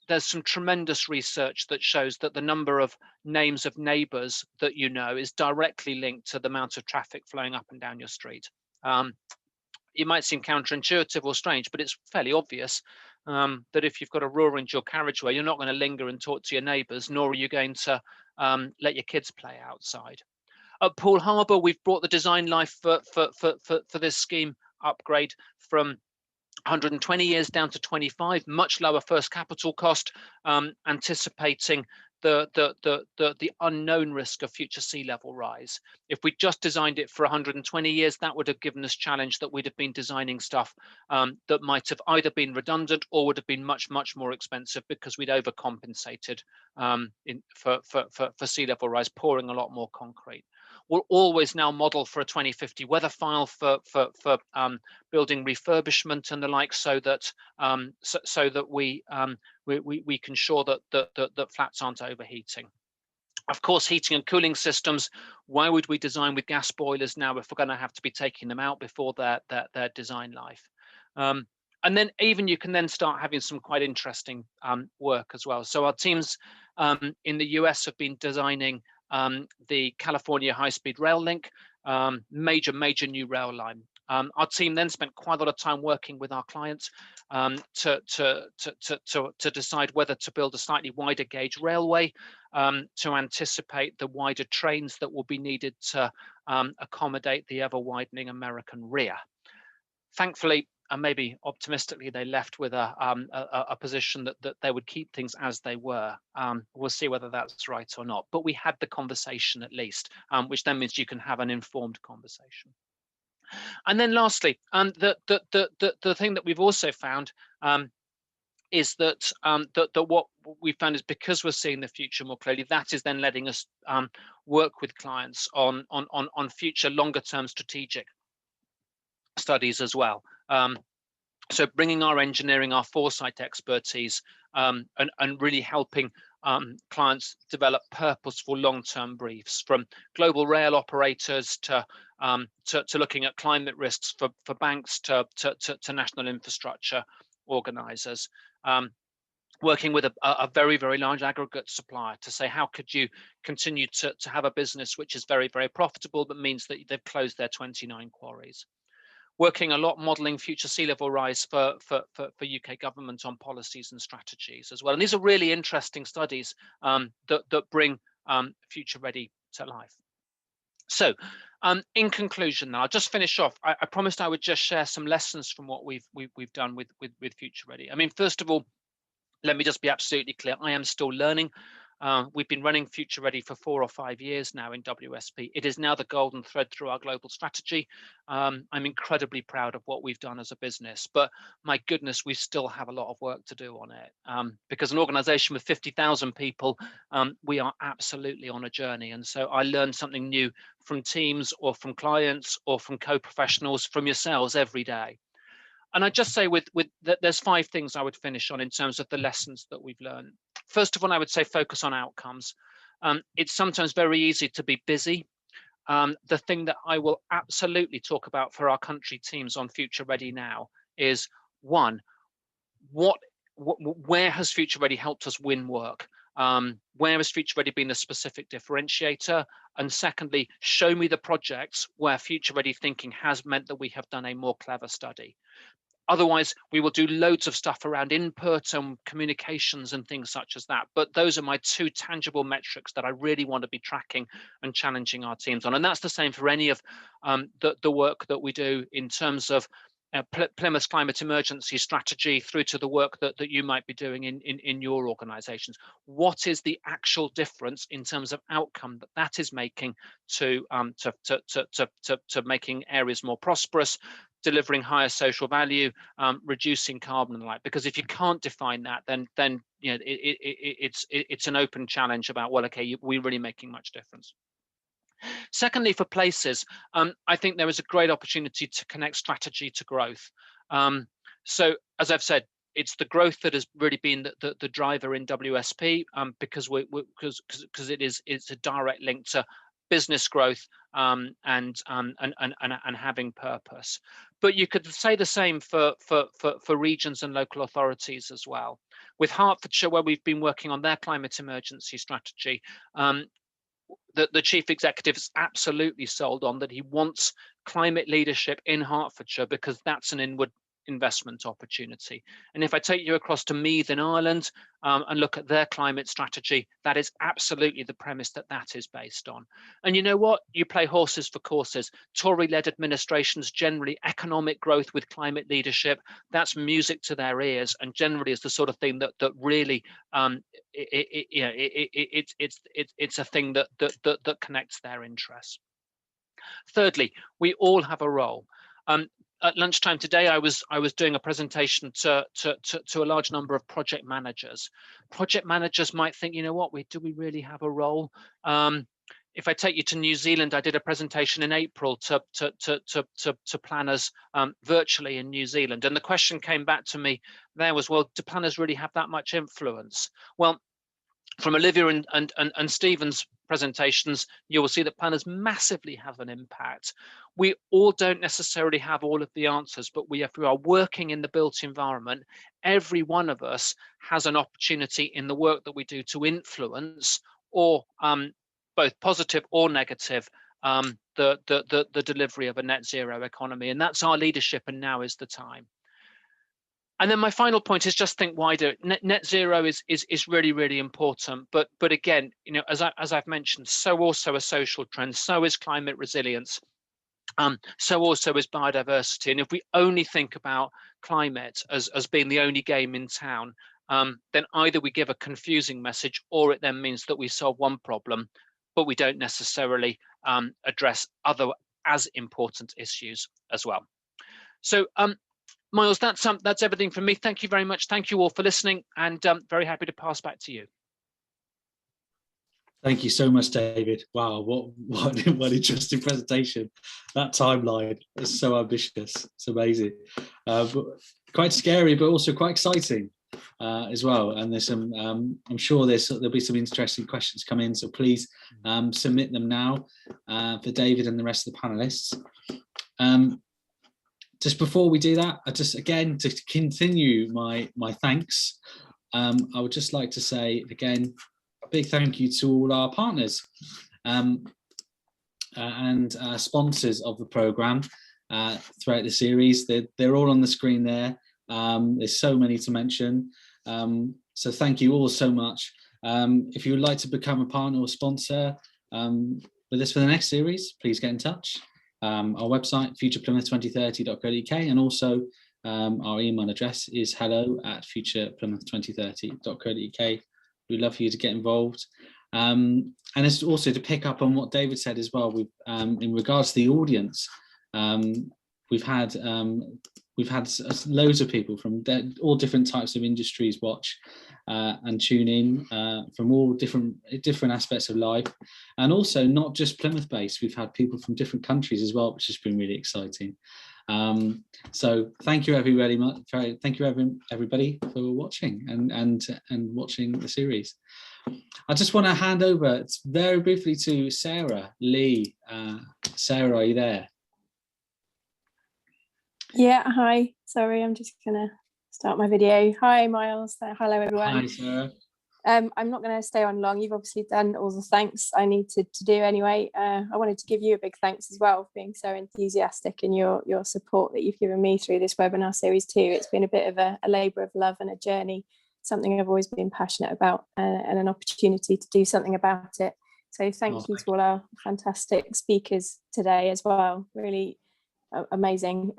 there's some tremendous research that shows that the number of names of neighbours that is directly linked to the amount of traffic flowing up and down your street. It might seem counterintuitive or strange, but it's fairly obvious that if you've got a roar into your carriageway, you're not going to linger and talk to your neighbours, nor are you going to let your kids play outside. At Poole Harbour, we've brought the design life for this scheme upgrade from 120 years down to 25, much lower first capital cost, anticipating the unknown risk of future sea level rise. If we just designed it for 120 years, that would have given us challenge that we'd have been designing stuff that might have either been redundant or would have been much more expensive, because we'd overcompensated for sea level rise, pouring a lot more concrete. We'll always now model for a 2050 weather file for building refurbishment and the like, so that we can ensure that flats aren't overheating. Of course, heating and cooling systems, why would we design with gas boilers now if we're going to have to be taking them out before their design life? And then even you can then start having some quite interesting work as well. So our teams in the US have been designing the California high-speed rail link, major new rail line. Our team then spent quite a lot of time working with our clients to decide whether to build a slightly wider gauge railway to anticipate the wider trains that will be needed to accommodate the ever widening American rear. Thankfully, and maybe optimistically, they left with a position that they would keep things as they were. We'll see whether that's right or not, but we had the conversation at least, which then means you can have an informed conversation. And then lastly, the thing that we've also found is that what we found is, because we're seeing the future more clearly, that is then letting us work with clients on future longer term strategic studies as well. So bringing our engineering, our foresight expertise, and really helping clients develop purposeful long-term briefs, from global rail operators to looking at climate risks for banks to national infrastructure organizers. Working with a very large aggregate supplier to say, how could you continue to have a business which is very profitable, but means that they've closed their 29 quarries. Working a lot modelling future sea level rise for UK government on policies and strategies as well. And these are really interesting studies that bring Future Ready to life. So in conclusion, now I'll just finish off. I promised I would just share some lessons from what we've done with Future Ready. I mean, first of all, let me just be absolutely clear. I am still learning. We've been running Future Ready for 4 or 5 years now in WSP. It is now the golden thread through our global strategy. I'm incredibly proud of what we've done as a business, but my goodness, we still have a lot of work to do on it. Because an organization with 50,000 people, we are absolutely on a journey. And so I learn something new from teams or from clients or from co-professionals, from yourselves every day. And I just say there's 5 things I would finish on in terms of the lessons that we've learned. First of all, I would say focus on outcomes. It's sometimes very easy to be busy. The thing that I will absolutely talk about for our country teams on Future Ready now is, one, where has Future Ready helped us win work? Where has Future Ready been a specific differentiator? And secondly, show me the projects where Future Ready thinking has meant that we have done a more clever study. Otherwise, we will do loads of stuff around input and communications and things such as that. But those are my 2 tangible metrics that I really want to be tracking and challenging our teams on. And that's the same for any of the work that we do in terms of Plymouth's climate emergency strategy, through to the work that you might be doing in your organizations. What is the actual difference in terms of outcome that is making to making areas more prosperous, delivering higher social value, reducing carbon and the like? Because if you can't define that, then you know it's an open challenge about, well, okay, we're really making much difference. Secondly, for places, I think there is a great opportunity to connect strategy to growth. So as I've said, it's the growth that has really been the driver in WSP, because it's a direct link to business growth and having purpose. But you could say the same for regions and local authorities as well. With Hertfordshire, where we've been working on their climate emergency strategy, the chief executive is absolutely sold on that. He wants climate leadership in Hertfordshire because that's an inward investment opportunity. And if I take you across to Meath in Ireland and look at their climate strategy, that is absolutely the premise that is based on. And you know what? You play horses for courses. Tory-led administrations, generally economic growth with climate leadership, that's music to their ears, and generally is the sort of thing that really it's a thing that connects their interests. Thirdly, we all have a role. At lunchtime today, I was doing a presentation to a large number of project managers. Project managers might think, you know what, do we really have a role? If I take you to New Zealand, I did a presentation in April to planners virtually in New Zealand, and the question came back to me there was, well, do planners really have that much influence? Well, from Olivia and Stephen's presentations, you will see that planners massively have an impact. We all don't necessarily have all of the answers, but if we are working in the built environment, every one of us has an opportunity in the work that we do to influence, or both positive or negative, the delivery of a net zero economy. And that's our leadership, and now is the time. And then my final point is just think wider. Net zero is really, really important. But again, as I've mentioned, so also a social trend, so is climate resilience, so also is biodiversity. And if we only think about climate as being the only game in town, then either we give a confusing message, or it then means that we solve one problem, but we don't necessarily address other as important issues as well. So Miles, that's everything from me. Thank you very much. Thank you all for listening, and very happy to pass back to you. Thank you so much, David. Wow, what interesting presentation. That timeline is so ambitious. It's amazing. Quite scary, but also quite exciting as well. And there's some, I'm sure there'll be some interesting questions come in. So please submit them now for David and the rest of the panelists. Just before we do that, again, to continue my thanks, I would just like to say again, a big thank you to all our partners and sponsors of the programme throughout the series. They're all on the screen there. There's so many to mention. So thank you all so much. If you would like to become a partner or sponsor with us for the next series, please get in touch. Our website, futureplymouth2030.co.uk, and also our email address is hello@futureplymouth2030.co.uk. We'd love for you to get involved. And it's also to pick up on what David said as well. In regards to the audience, we've had loads of people from all different types of industries watch and tune in from all different aspects of life, and also not just Plymouth based. We've had people from different countries as well, which has been really exciting. So thank you everybody. Thank you everybody for watching and watching the series. I just want to hand over very briefly to Sarah Lee. Sarah, are you there? Yeah, hi. Sorry, I'm just gonna start my video. Hi, Miles. Hello, everyone. Hi, Sarah. I'm not going to stay on long. You've obviously done all the thanks I needed to do anyway. I wanted to give you a big thanks as well for being so enthusiastic in your support that you've given me through this webinar series too. It's been a bit of a labour of love and a journey, something I've always been passionate about, and an opportunity to do something about it. So thank you to all our fantastic speakers today as well. Really amazing,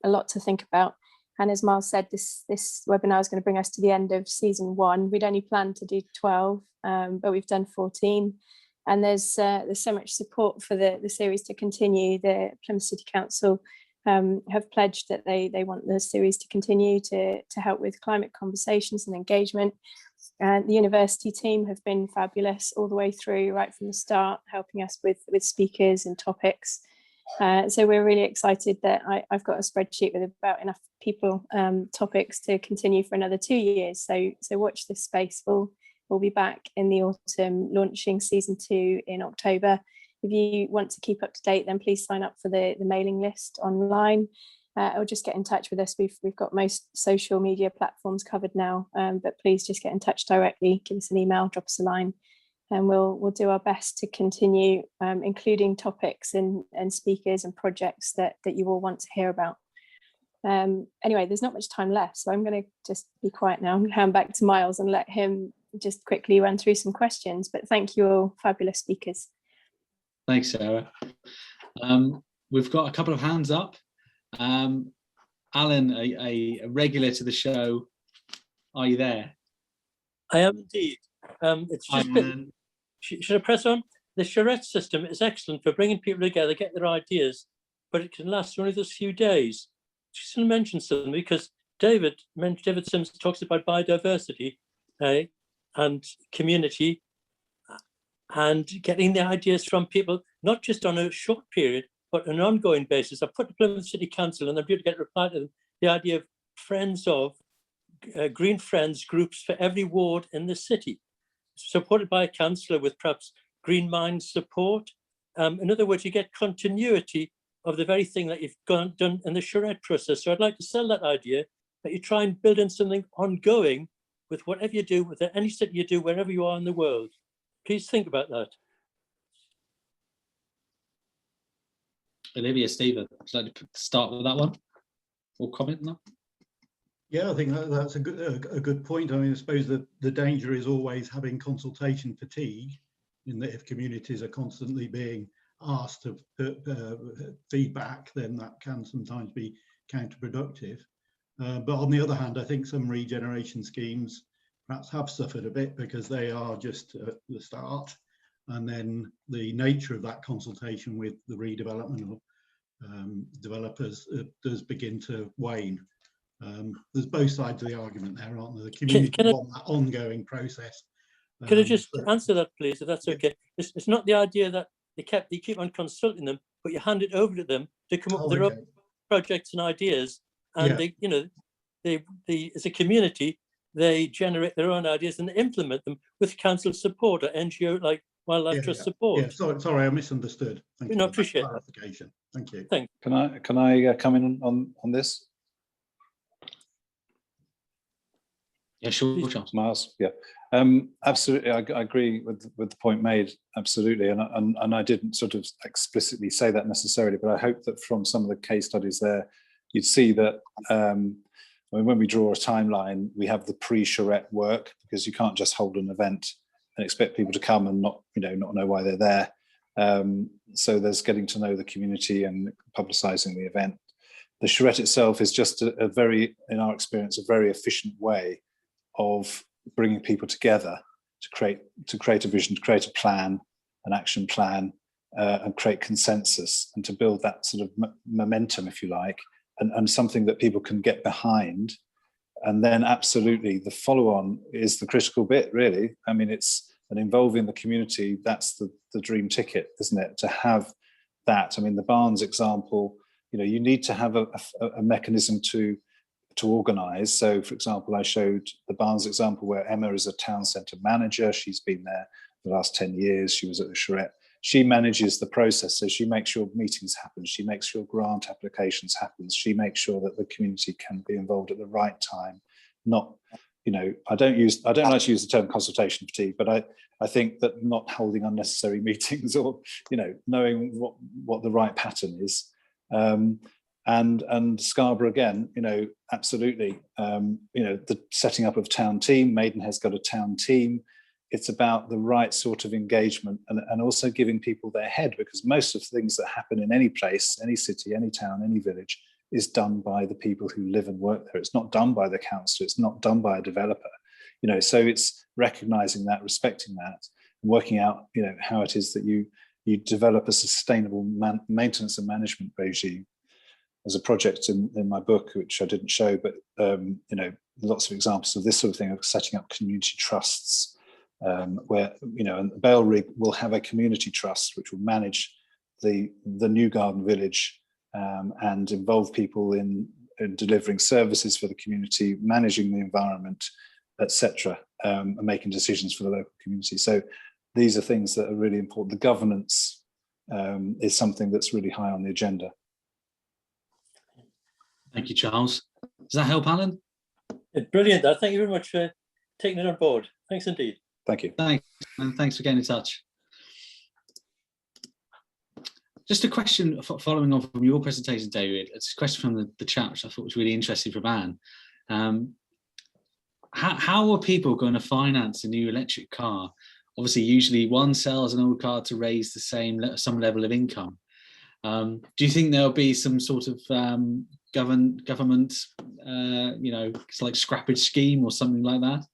a lot to think about. And as Miles said, this webinar is going to bring us to the end of season 1. We'd only planned to do 12, but we've done 14. And there's so much support for the series to continue. The Plymouth City Council have pledged that they want the series to continue to help with climate conversations and engagement. The university team have been fabulous all the way through, right from the start, helping us with speakers and topics. So we're really excited that I've got a spreadsheet with about enough people, topics to continue for another 2 years. So watch this space. We'll be back in the autumn, launching season 2 in October. If you want to keep up to date, then please sign up for the mailing list online, or just get in touch with us. We've got most social media platforms covered now, but please just get in touch directly. Give us an email, drop us a line. And we'll do our best to continue including topics and speakers and projects that you all want to hear about. Anyway, there's not much time left, so I'm going to just be quiet now and hand back to Miles and let him just quickly run through some questions. But thank you all, fabulous speakers. Thanks, Sarah. We've got a couple of hands up. Alan, a regular to the show, are you there? I am indeed. It's just should I press on? The charrette system is excellent for bringing people together, get their ideas, but it can last only those few days. Just going to mention something, because David Symons talks about biodiversity and community, and getting the ideas from people, not just on a short period, but on an ongoing basis. I put the Plymouth City Council, and I'm due to get a reply to them, the idea of friends of green friends groups for every ward in the city, supported by a councillor with perhaps green mind support. In other words, you get continuity of the very thing that you've done in the charrette process. So I'd like to sell that idea that you try and build in something ongoing with whatever you do, with any city you do, wherever you are in the world. Please think about that. Olivia, Stephen, would you like to start with that one or comment on that? Yeah, I think that's a good point. I mean, I suppose the danger is always having consultation fatigue, in that if communities are constantly being asked to feedback, then that can sometimes be counterproductive. But on the other hand, I think some regeneration schemes perhaps have suffered a bit because they are just at the start, and then the nature of that consultation with the redevelopment or developers does begin to wane. There's both sides of the argument there, aren't there? The community want that ongoing process. Can I just answer that, please, if that's okay? It's not the idea that you keep on consulting them, but you hand it over to them to come up with their own projects and ideas, and they, you know, they as a community, they generate their own ideas and they implement them with council support or NGO like Wildlife Trust support. Yeah, sorry, I misunderstood. Thank you. No, appreciate that clarification. Thank you. Thanks. Can I come in on this? Yeah, sure, Miles. Yeah, absolutely. I agree with the point made. Absolutely, and I didn't sort of explicitly say that necessarily, but I hope that from some of the case studies there, you'd see that. I mean, when we draw a timeline, we have the pre-charrette work, because you can't just hold an event and expect people to come and not know why they're there. So there's getting to know the community and publicising the event. The charrette itself is just a very, in our experience, a very efficient way of bringing people together to create a vision, to create a plan, an action plan, and create consensus, and to build that sort of momentum, if you like, and something that people can get behind. And then absolutely the follow-on is the critical bit, really. I mean, it's an involving the community. That's the dream ticket, isn't it? To have that. I mean, the Barnes example, you need to have a mechanism to organise. So, for example, I showed the Barnes example where Emma is a town centre manager. She's been there the last 10 years. She was at the charrette. She manages the process. So she makes sure meetings happen. She makes sure grant applications happen. She makes sure that the community can be involved at the right time. Not, I don't like to use the term consultation fatigue, but I think that not holding unnecessary meetings or, knowing what the right pattern is. And Scarborough again, absolutely, the setting up of town team. Maidenhead's got a town team. It's about the right sort of engagement and also giving people their head, because most of the things that happen in any place, any city, any town, any village is done by the people who live and work there. It's not done by the council. It's not done by a developer, so it's recognizing that, respecting that, and working out, how it is that you develop a sustainable maintenance and management regime. There's a project in my book, which I didn't show, but, lots of examples of this sort of thing, of setting up community trusts, where, and Bale Rig will have a community trust which will manage the New Garden Village and involve people in delivering services for the community, managing the environment, etc., and making decisions for the local community. So these are things that are really important. The governance is something that's really high on the agenda. Thank you, Charles. Does that help, Alan? Brilliant. Thank you very much for taking it on board. Thanks indeed. Thank you. Thanks, and thanks for getting in touch. Just a question following on from your presentation, David. It's a question from the chat, which I thought was really interesting from Anne. How are people going to finance a new electric car? Obviously, usually one sells an old car to raise some level of income. Do you think there'll be some sort of government, it's like scrappage scheme or something like that?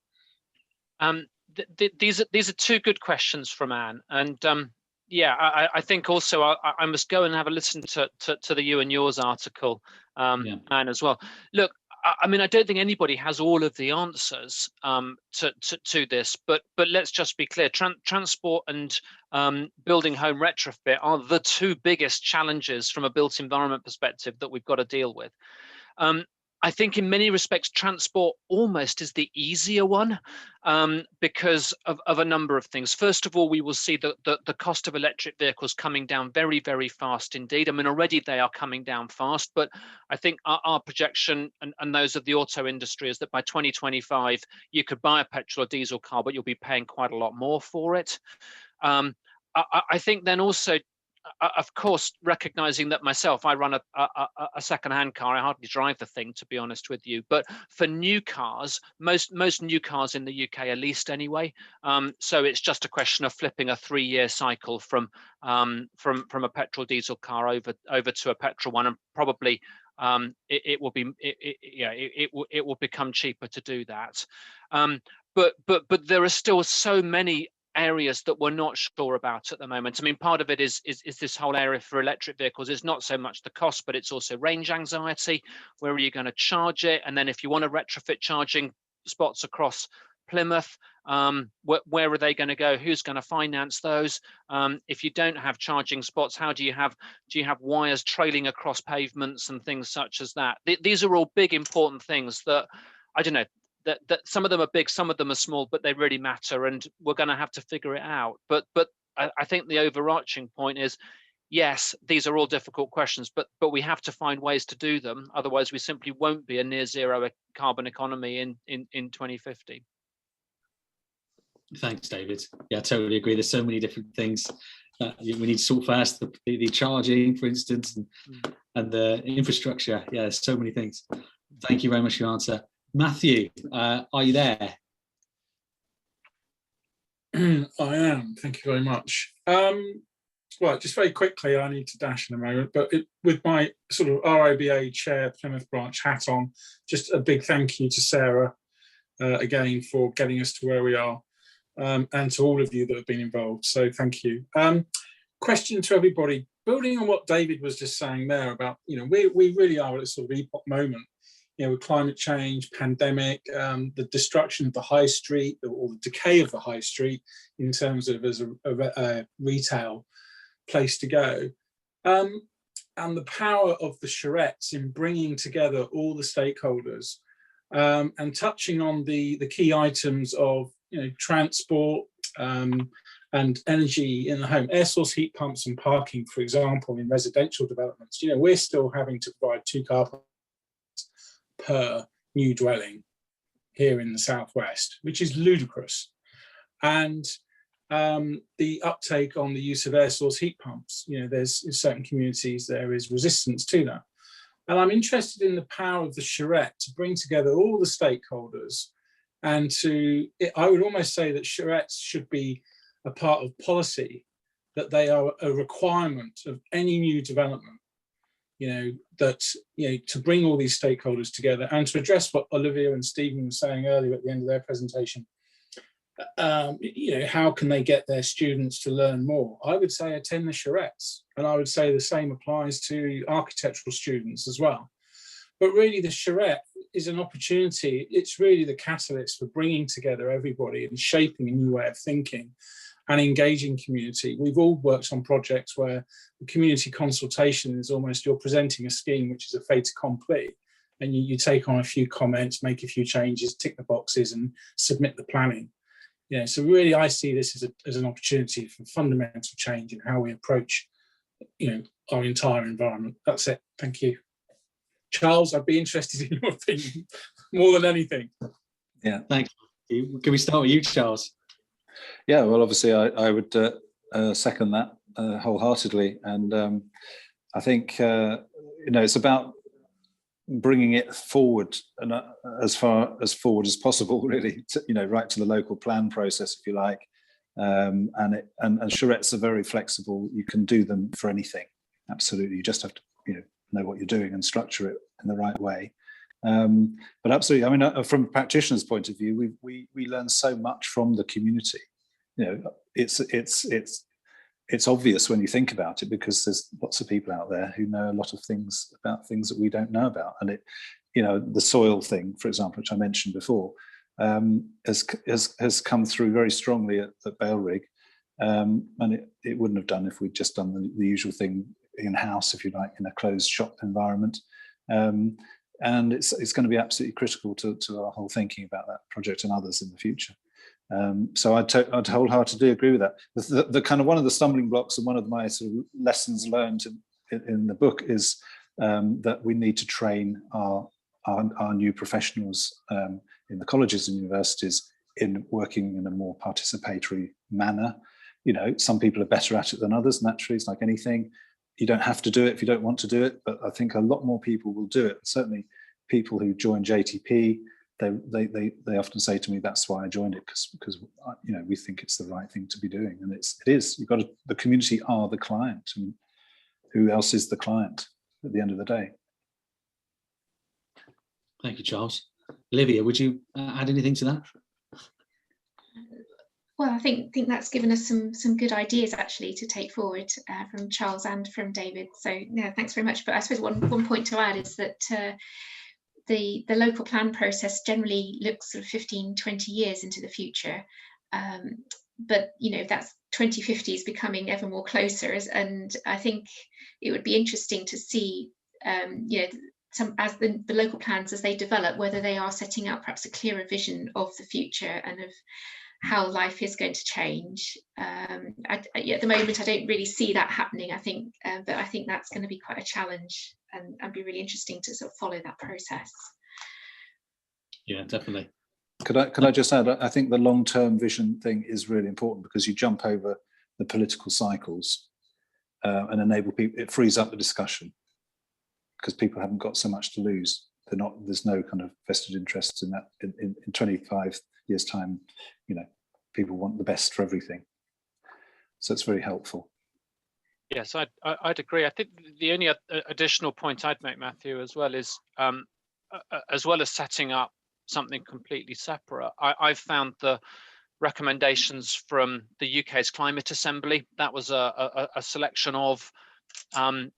These are two good questions from Anne, and I think also I must go and have a listen to the You and Yours article, Anne, as well. Look, I mean, I don't think anybody has all of the answers to this, but let's just be clear: transport and building home retrofit are the two biggest challenges from a built environment perspective that we've got to deal with. I think in many respects, transport almost is the easier one because of a number of things. First of all, we will see the cost of electric vehicles coming down very, very fast indeed. I mean, already they are coming down fast, but I think our projection and those of the auto industry is that by 2025, you could buy a petrol or diesel car, but you'll be paying quite a lot more for it. I think then also, of course, recognizing that myself, I run a second-hand car. I hardly drive the thing, to be honest with you. But for new cars, most new cars in the UK are leased anyway. So it's just a question of flipping a 3-year cycle from a petrol diesel car over to a petrol one, and probably it will become cheaper to do that. But there are still so many areas that we're not sure about at the moment. I mean, part of it is this whole area for electric vehicles is not so much the cost, but it's also range anxiety. Where are you going to charge it? And then if you want to retrofit charging spots across Plymouth, where are they going to go? Who's going to finance those? If you don't have charging spots, how do you have wires trailing across pavements and things such as that? These are all big important things that, I don't know, that some of them are big, some of them are small, but they really matter, and we're going to have to figure it out. But I think the overarching point is, yes, these are all difficult questions, but we have to find ways to do them. Otherwise, we simply won't be a near zero carbon economy in 2050. Thanks, David. Yeah, I totally agree. There's so many different things we need to sort first. The charging, for instance, and the infrastructure. Yeah, there's so many things. Thank you very much for your answer. Matthew, are you there? I am. Thank you very much. Well, just very quickly, I need to dash in a moment, but with my sort of RIBA chair Plymouth branch hat on, just a big thank you to Sarah again for getting us to where we are, and to all of you that have been involved. So thank you. Question to everybody, building on what David was just saying there about, we really are at a sort of epoch moment. With climate change, pandemic, the destruction of the high street, or the decay of the high street in terms of as a retail place to go, and the power of the charettes in bringing together all the stakeholders, and touching on the key items of transport and energy in the home, air source heat pumps and parking, for example, in residential developments. We're still having to provide 2 car parks per new dwelling here in the southwest, which is ludicrous. And the uptake on the use of air source heat pumps, there's in certain communities there is resistance to that. And I'm interested in the power of the charrette to bring together all the stakeholders, and I would almost say that charettes should be a part of policy, that they are a requirement of any new development. To bring all these stakeholders together, and to address what Olivia and Stephen were saying earlier at the end of their presentation, how can they get their students to learn more? I would say attend the charettes, and I would say the same applies to architectural students as well. But really, the charrette is an opportunity. It's really the catalyst for bringing together everybody and shaping a new way of thinking and engaging community. We've all worked on projects where the community consultation is almost, you're presenting a scheme which is a fait accompli, and you take on a few comments, make a few changes, tick the boxes and submit the planning. So really I see this as an opportunity for fundamental change in how we approach our entire environment. That's it. Thank you. Charles, I'd be interested in your opinion more than anything. Yeah, thanks. Can we start with you, Charles? Yeah, well, obviously, I would second that wholeheartedly, and I think it's about bringing it forward and as far as forward as possible, really, right to the local plan process, if you like. And charettes are very flexible. You can do them for anything. Absolutely, you just have to know what you're doing and structure it in the right way. But absolutely, I mean, from a practitioner's point of view, we learn so much from the community. It's obvious when you think about it, because there's lots of people out there who know a lot of things about things that we don't know about. And the soil thing, for example, which I mentioned before, has come through very strongly at Bailrig, and it wouldn't have done if we'd just done the usual thing in-house, if you like, in a closed shop environment. and it's going to be absolutely critical to our whole thinking about that project and others in the future. So I'd wholeheartedly agree with that. The kind of one of the stumbling blocks and one of my sort of lessons learned in the book is that we need to train our new professionals in the colleges and universities in working in a more participatory manner. You know, some people are better at it than others. Naturally, it's like anything. You don't have to do it if you don't want to do it, but I think a lot more people will do it. Certainly, people who join JTP, they often say to me, "That's why I joined it, because you know, we think it's the right thing to be doing." And it is. You've got to, the community are the client, and who else is the client at the end of the day? Thank you, Charles. Olivia, would you add anything to that? Well, I think that's given us some good ideas actually to take forward from Charles and from David. So no, thanks very much. But I suppose one point to add is that the local plan process generally looks sort of 15, 20 years into the future. But you know, that's 2050 is becoming ever more closer, and I think it would be interesting to see you know, as the local plans as they develop, whether they are setting out perhaps a clearer vision of the future and of how life is going to change. At the moment, I don't really see that happening, I think, but I think that's going to be quite a challenge, and be really interesting to sort of follow that process. Yeah, definitely. Could I just add, I think the long-term vision thing is really important, because you jump over the political cycles and enable people, it frees up the discussion, because people haven't got so much to lose. There's no kind of vested interests in that. In 25 years' time, you know, people want the best for everything. So it's very helpful. Yes, I'd agree. I think the only additional point I'd make, Matthew, as well is, as well as setting up something completely separate, I've found the recommendations from the UK's Climate Assembly. That was a selection of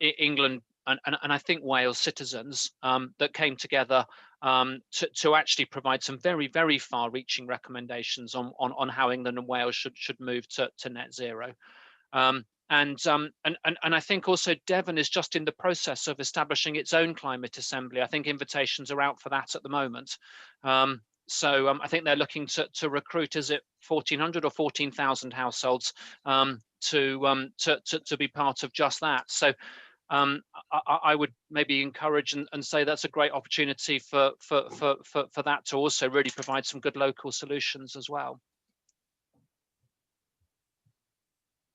England and I think Wales citizens that came together to actually provide some very, very far-reaching recommendations on how England and Wales should move to net zero. And I think also Devon is just in the process of establishing its own climate assembly. I think invitations are out for that at the moment. So I think they're looking to recruit, is it 1,400 or 14,000 households to be part of just that. So I would maybe encourage and say that's a great opportunity for that to also really provide some good local solutions as well.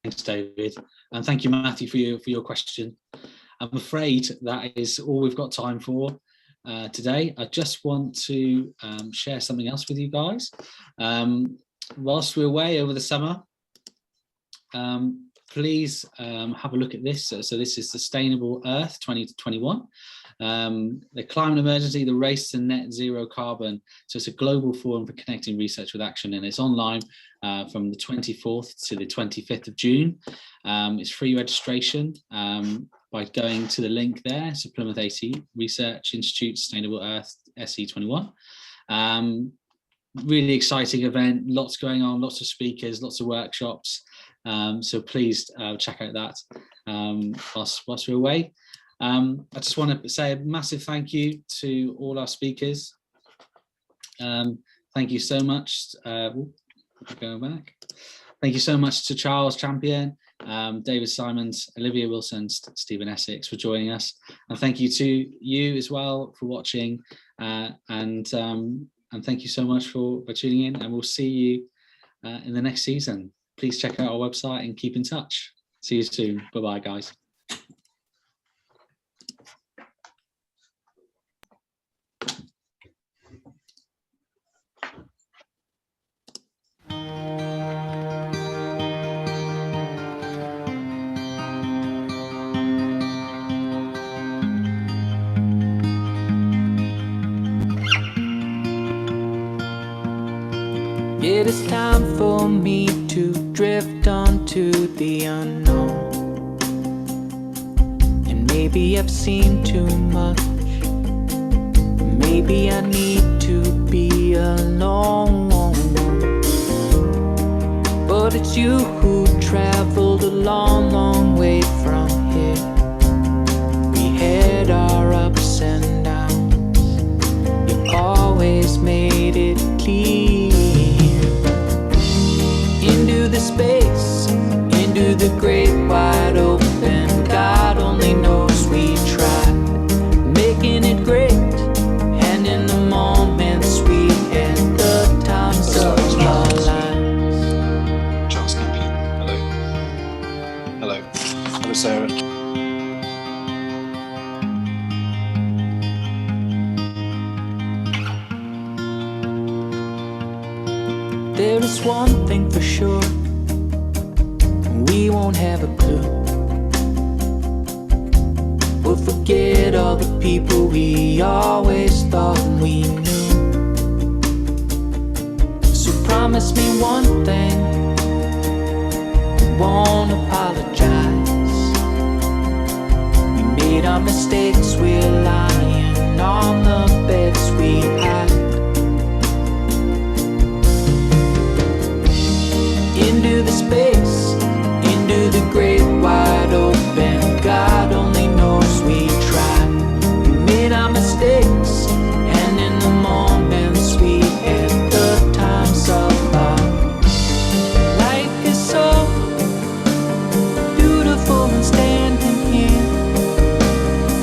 Thanks, David, and thank you, Matthew, for your question. I'm afraid that is all we've got time for today. I just want to share something else with you guys. Whilst we're away over the summer, please have a look at this. So this is Sustainable Earth 2021. The climate emergency, the race to net zero carbon. So it's a global forum for connecting research with action, and it's online from the 24th to the 25th of June. It's free registration by going to the link there. So Plymouth AT Research Institute Sustainable Earth SE21. Really exciting event, lots going on, lots of speakers, lots of workshops. So please check out that whilst we're away. I just want to say a massive thank you to all our speakers. Thank you so much. Going back. Thank you so much to Charles Campion, David Symons, Olivia Wilson, Stephen Essex for joining us. And thank you to you as well for watching. And thank you so much for tuning in. And we'll see you in the next season. Please check out our website and keep in touch. See you soon. Bye-bye, guys. It is time for me to drift onto the unknown. And maybe I've seen too much. Maybe I need to be alone. But it's you who traveled a long, long way from here. We had our ups and downs. There is one thing for sure, we won't have a clue. We'll forget all the people we always thought we knew. So promise me one thing, won't apologize. We made our mistakes, we're lying on the beds we hide. Into the space, into the great wide open, God only knows we tried. We made our mistakes, and in the moments we had the times of our life is so beautiful and standing here.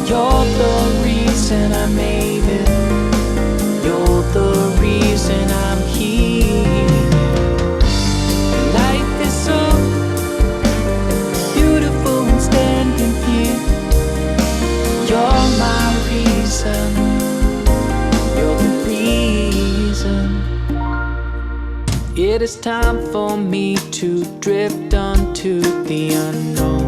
You're the reason I made it. You're the reason I'm here. Life is so beautiful and standing here. You're my reason. You're the reason. It is time for me to drift unto the unknown.